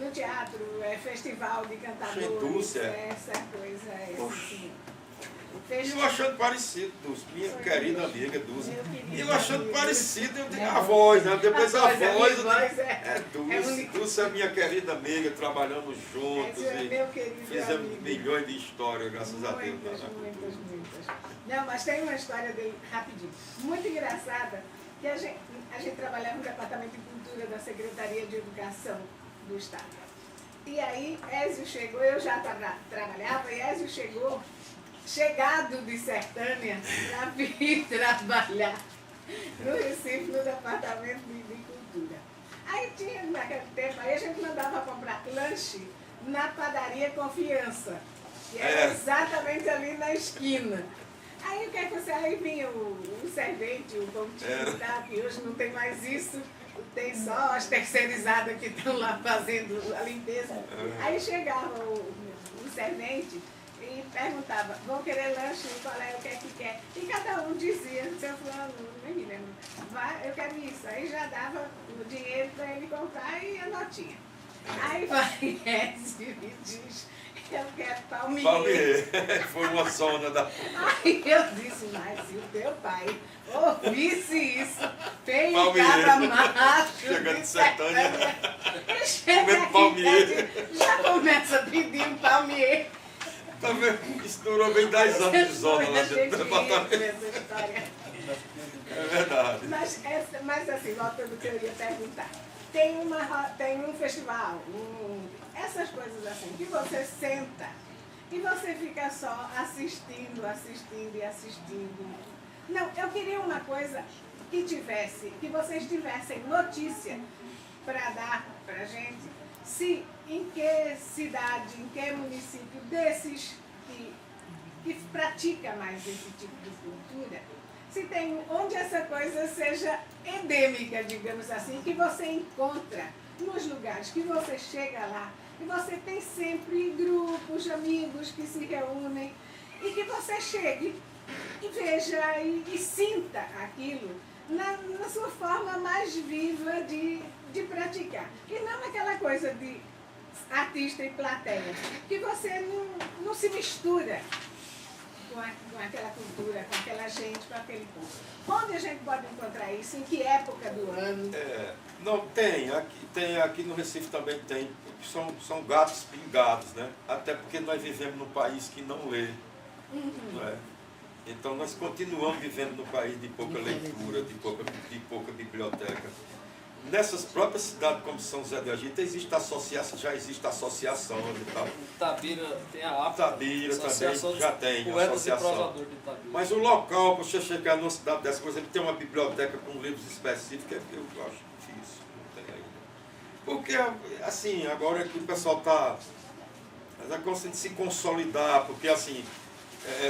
no teatro, festival de cantadores, Dulce, essa coisa, assim. E eu achando parecido, Dulce, minha querida amiga Dulce. E eu achando parecido, eu digo a voz, né? Depois a voz é Dulce. Dulce é minha querida amiga, trabalhamos juntos e fizemos milhões de histórias, graças a Deus. Muitas. Não, mas tem uma história dele, rapidinho, muito engraçada, que a gente trabalhava no Departamento de Cultura da Secretaria de Educação do Estado. E aí, Ézio chegou, eu já trabalhava, e Ézio chegado de Sertânia para vir trabalhar no Recife, no Departamento de Cultura. Aí tinha, naquele tempo, aí a gente mandava comprar lanche na padaria Confiança, que era exatamente ali na esquina. Aí o que é que você... Aí vinha o servente, o pontinho e tal, que hoje não tem mais isso, tem só as terceirizadas que estão lá fazendo a limpeza. Aí chegava o servente e perguntava, vão querer lanche, qual é, o que é que quer? E cada um dizia, seu fulano, nem me lembro, vai, eu quero isso. Aí já dava o dinheiro para ele comprar e a notinha. Aí vai Ézio e diz, eu quero palmier. Foi uma zona da... Aí eu disse, mas se o teu pai ouvisse isso, tem cada macho chegando de Sertânia, chega aqui, já começa a pedir um palmier. Tá vendo? Isso durou bem 10 anos de zona lá dentro do departamento. É verdade. Mas assim, voltando ao que eu ia perguntar. Tem um festival, essas coisas assim, que você senta e você fica só assistindo. Não, eu queria uma coisa que vocês tivessem notícia para dar para gente, se em que cidade, em que município desses que pratica mais esse tipo de cultura, se tem onde essa coisa seja endêmica, digamos assim, que você encontra nos lugares que você chega lá e você tem sempre grupos de amigos que se reúnem e que você chegue e veja e sinta aquilo na sua forma mais viva de praticar. E não aquela coisa de artista e plateia, que você não se mistura com aquela cultura, com aquela gente, com aquele povo. Onde a gente pode encontrar isso? Em que época do ano? Não, aqui no Recife também tem. São gatos pingados, né? Até porque nós vivemos num país que não lê. Não é? Então nós continuamos vivendo num país de pouca leitura, de pouca biblioteca. Nessas próprias cidades como São José do Egito já existe associação e tal. Itabira tem a APA. Itabira também já tem associação. Mas o local, para você chegar numa cidade dessa, por exemplo, tem uma biblioteca com livros específicos, eu acho difícil, não tem ainda. Porque, assim, agora que o pessoal está conseguindo se consolidar, porque, assim,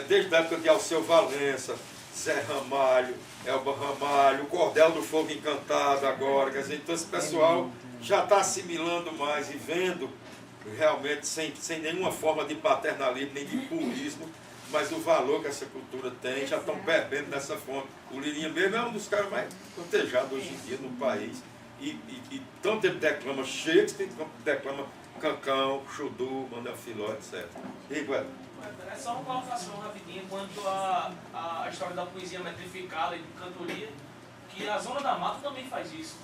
desde a época de Alceu Valença, Zé Ramalho, Elba Ramalho, o Cordel do Fogo Encantado agora, quer dizer, então esse pessoal já está assimilando mais e vendo realmente sem nenhuma forma de paternalismo nem de purismo, mas o valor que essa cultura tem, já estão bebendo dessa fonte. O Lirinha mesmo é um dos caras mais protejados hoje em dia no país, e tanto ele declama Shakespeare, quanto declama Cancão, Xudu, Mandafiló, etc. E aí, Guedes? É só uma colocação rapidinha quanto à história da poesia metrificada e de cantoria, que a Zona da Mata também faz isso.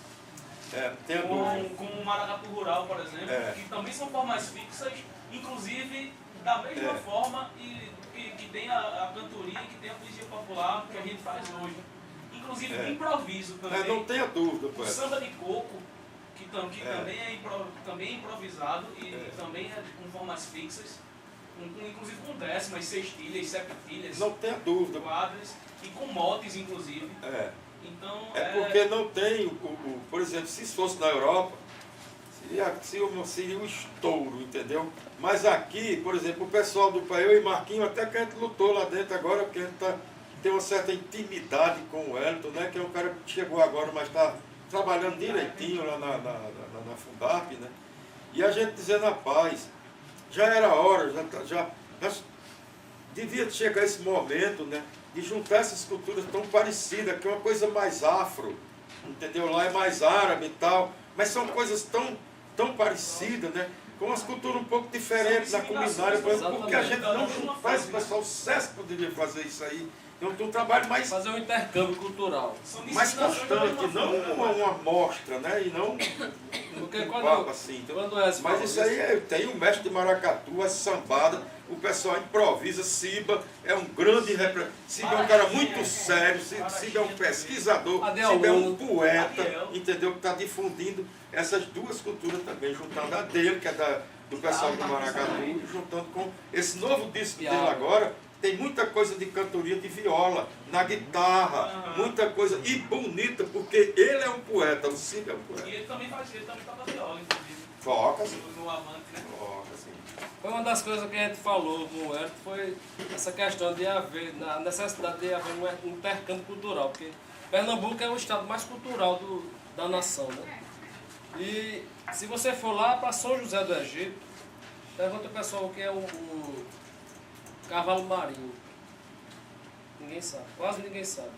Tem a dúvida. Com o Maracatu Rural, por exemplo, que também são formas fixas, inclusive da mesma forma que tem a cantoria, que tem a poesia popular que a gente faz hoje. Inclusive de improviso também. Não tenha dúvida, O poeta. samba de coco, que também é improvisado e também é com formas fixas, inclusive com décimas, sextilhas, septilhas, Não tenha dúvida. quadras e com motes, inclusive. Então, Porque não tem, por exemplo, se fosse na Europa, seria um estouro, entendeu? Mas aqui, por exemplo, o pessoal do país, eu e Marquinhos, até que a gente lutou lá dentro agora, porque a gente tem uma certa intimidade com o Wellington, né? Que é um cara que chegou agora, mas está trabalhando direitinho lá na Fundap, né? E a gente dizendo a paz, já era hora, já devia chegar esse momento, né? De juntar essas culturas tão parecidas, que é uma coisa mais afro, entendeu? Lá é mais árabe e tal, mas são coisas tão parecidas, né? Com umas culturas um pouco diferentes na culinária, por exemplo, porque a gente não juntar esse pessoal, o SESC poderia fazer isso aí. Então tem um trabalho mais Fazer um intercâmbio cultural. constante, não uma amostra, né? E não Porque um quando, papo assim. Então, quando o Ezio mas falou isso aí tem o mestre de maracatu, a sambada, o pessoal improvisa. Siba é um grande representante. Siba é um cara muito sério, Siba é um pesquisador, Siba é um poeta, entendeu? Que está difundindo essas duas culturas também, juntando a dele, que é do pessoal do maracatu, e juntando com esse novo disco dele agora. Tem muita coisa de cantoria de viola, na guitarra, muita coisa, e bonita, porque ele é um poeta, o Siba é um poeta. E ele também toca viola, inclusive. Toca, sim. No Amante, né? Toca, sim. Foi uma das coisas que a gente falou com o Wellington, foi essa questão de haver, na necessidade de haver um intercâmbio cultural, porque Pernambuco é o estado mais cultural da nação, né? E se você for lá para São José do Egito, pergunta o pessoal o que é o cavalo marinho. Ninguém sabe, quase ninguém sabe.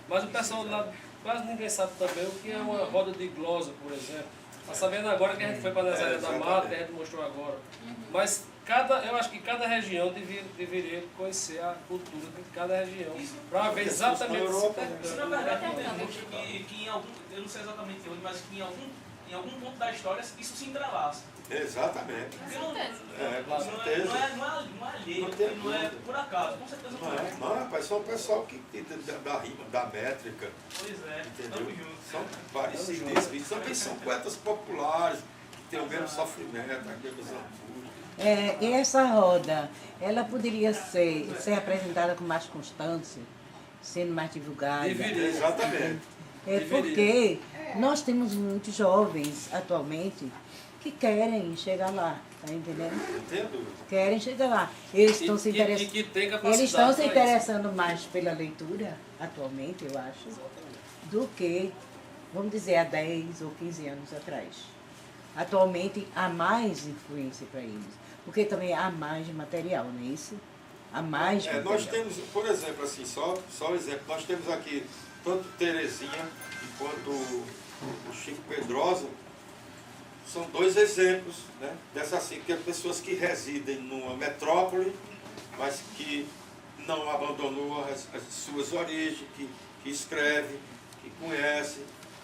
Mas o pessoal lá, quase ninguém sabe também o que é uma roda de glosa, por exemplo. Está sabendo agora que a gente foi para Nazaré da Mata, que a gente mostrou agora. Mas eu acho que cada região deveria conhecer a cultura de cada região, para ver exatamente esse intercâmbio. Isso na verdade demonstra que em algum, eu não sei exatamente onde, mas que em algum ponto da história isso se entrelaça. Exatamente. Porque não, Com certeza. não é alheio, não é por acaso, com certeza não é. Não, rapaz, são o pessoal que da rima, da métrica, Pois é, entendeu? tamo junto. São parecidíssimos. E também são poetas populares, que têm o mesmo sofrimento, as mesmas angústias. E essa roda, ela poderia ser apresentada com mais constância, sendo mais divulgada. Deveria. Exatamente. Porque nós temos muitos jovens atualmente que querem chegar lá, tá entendendo? Não tenha dúvida. Querem chegar lá. Eles estão se E interessando. que tem capacidade Eles estão se para interessando mais pela leitura, atualmente, eu acho, do que, vamos dizer, há 10 ou 15 anos atrás. Atualmente há mais influência para eles, porque também há mais material, não é isso? Há mais material. Nós temos, por exemplo, assim, só um exemplo, nós temos aqui tanto Terezinha quanto o Chico Pedrosa, são dois exemplos, né, dessas assim, que é pessoas que residem numa metrópole, mas que não abandonou as suas origens, que escreve, que conhece,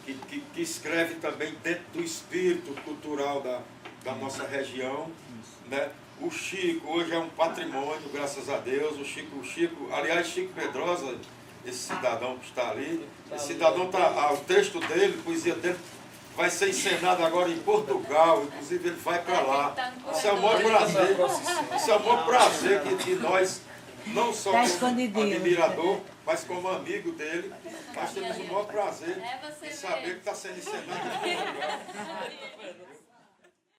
que escreve também dentro do espírito cultural da nossa região, né? O Chico hoje é um patrimônio, graças a Deus. O Chico, aliás, Chico Pedrosa, esse cidadão que está ali, esse cidadão o texto dele, a poesia dele, vai ser encenado agora em Portugal, inclusive ele vai para lá. Isso é o maior prazer, isso é o maior prazer que nós, não só como admirador, mas como amigo dele, nós temos o maior prazer em saber que está sendo encenado em Portugal.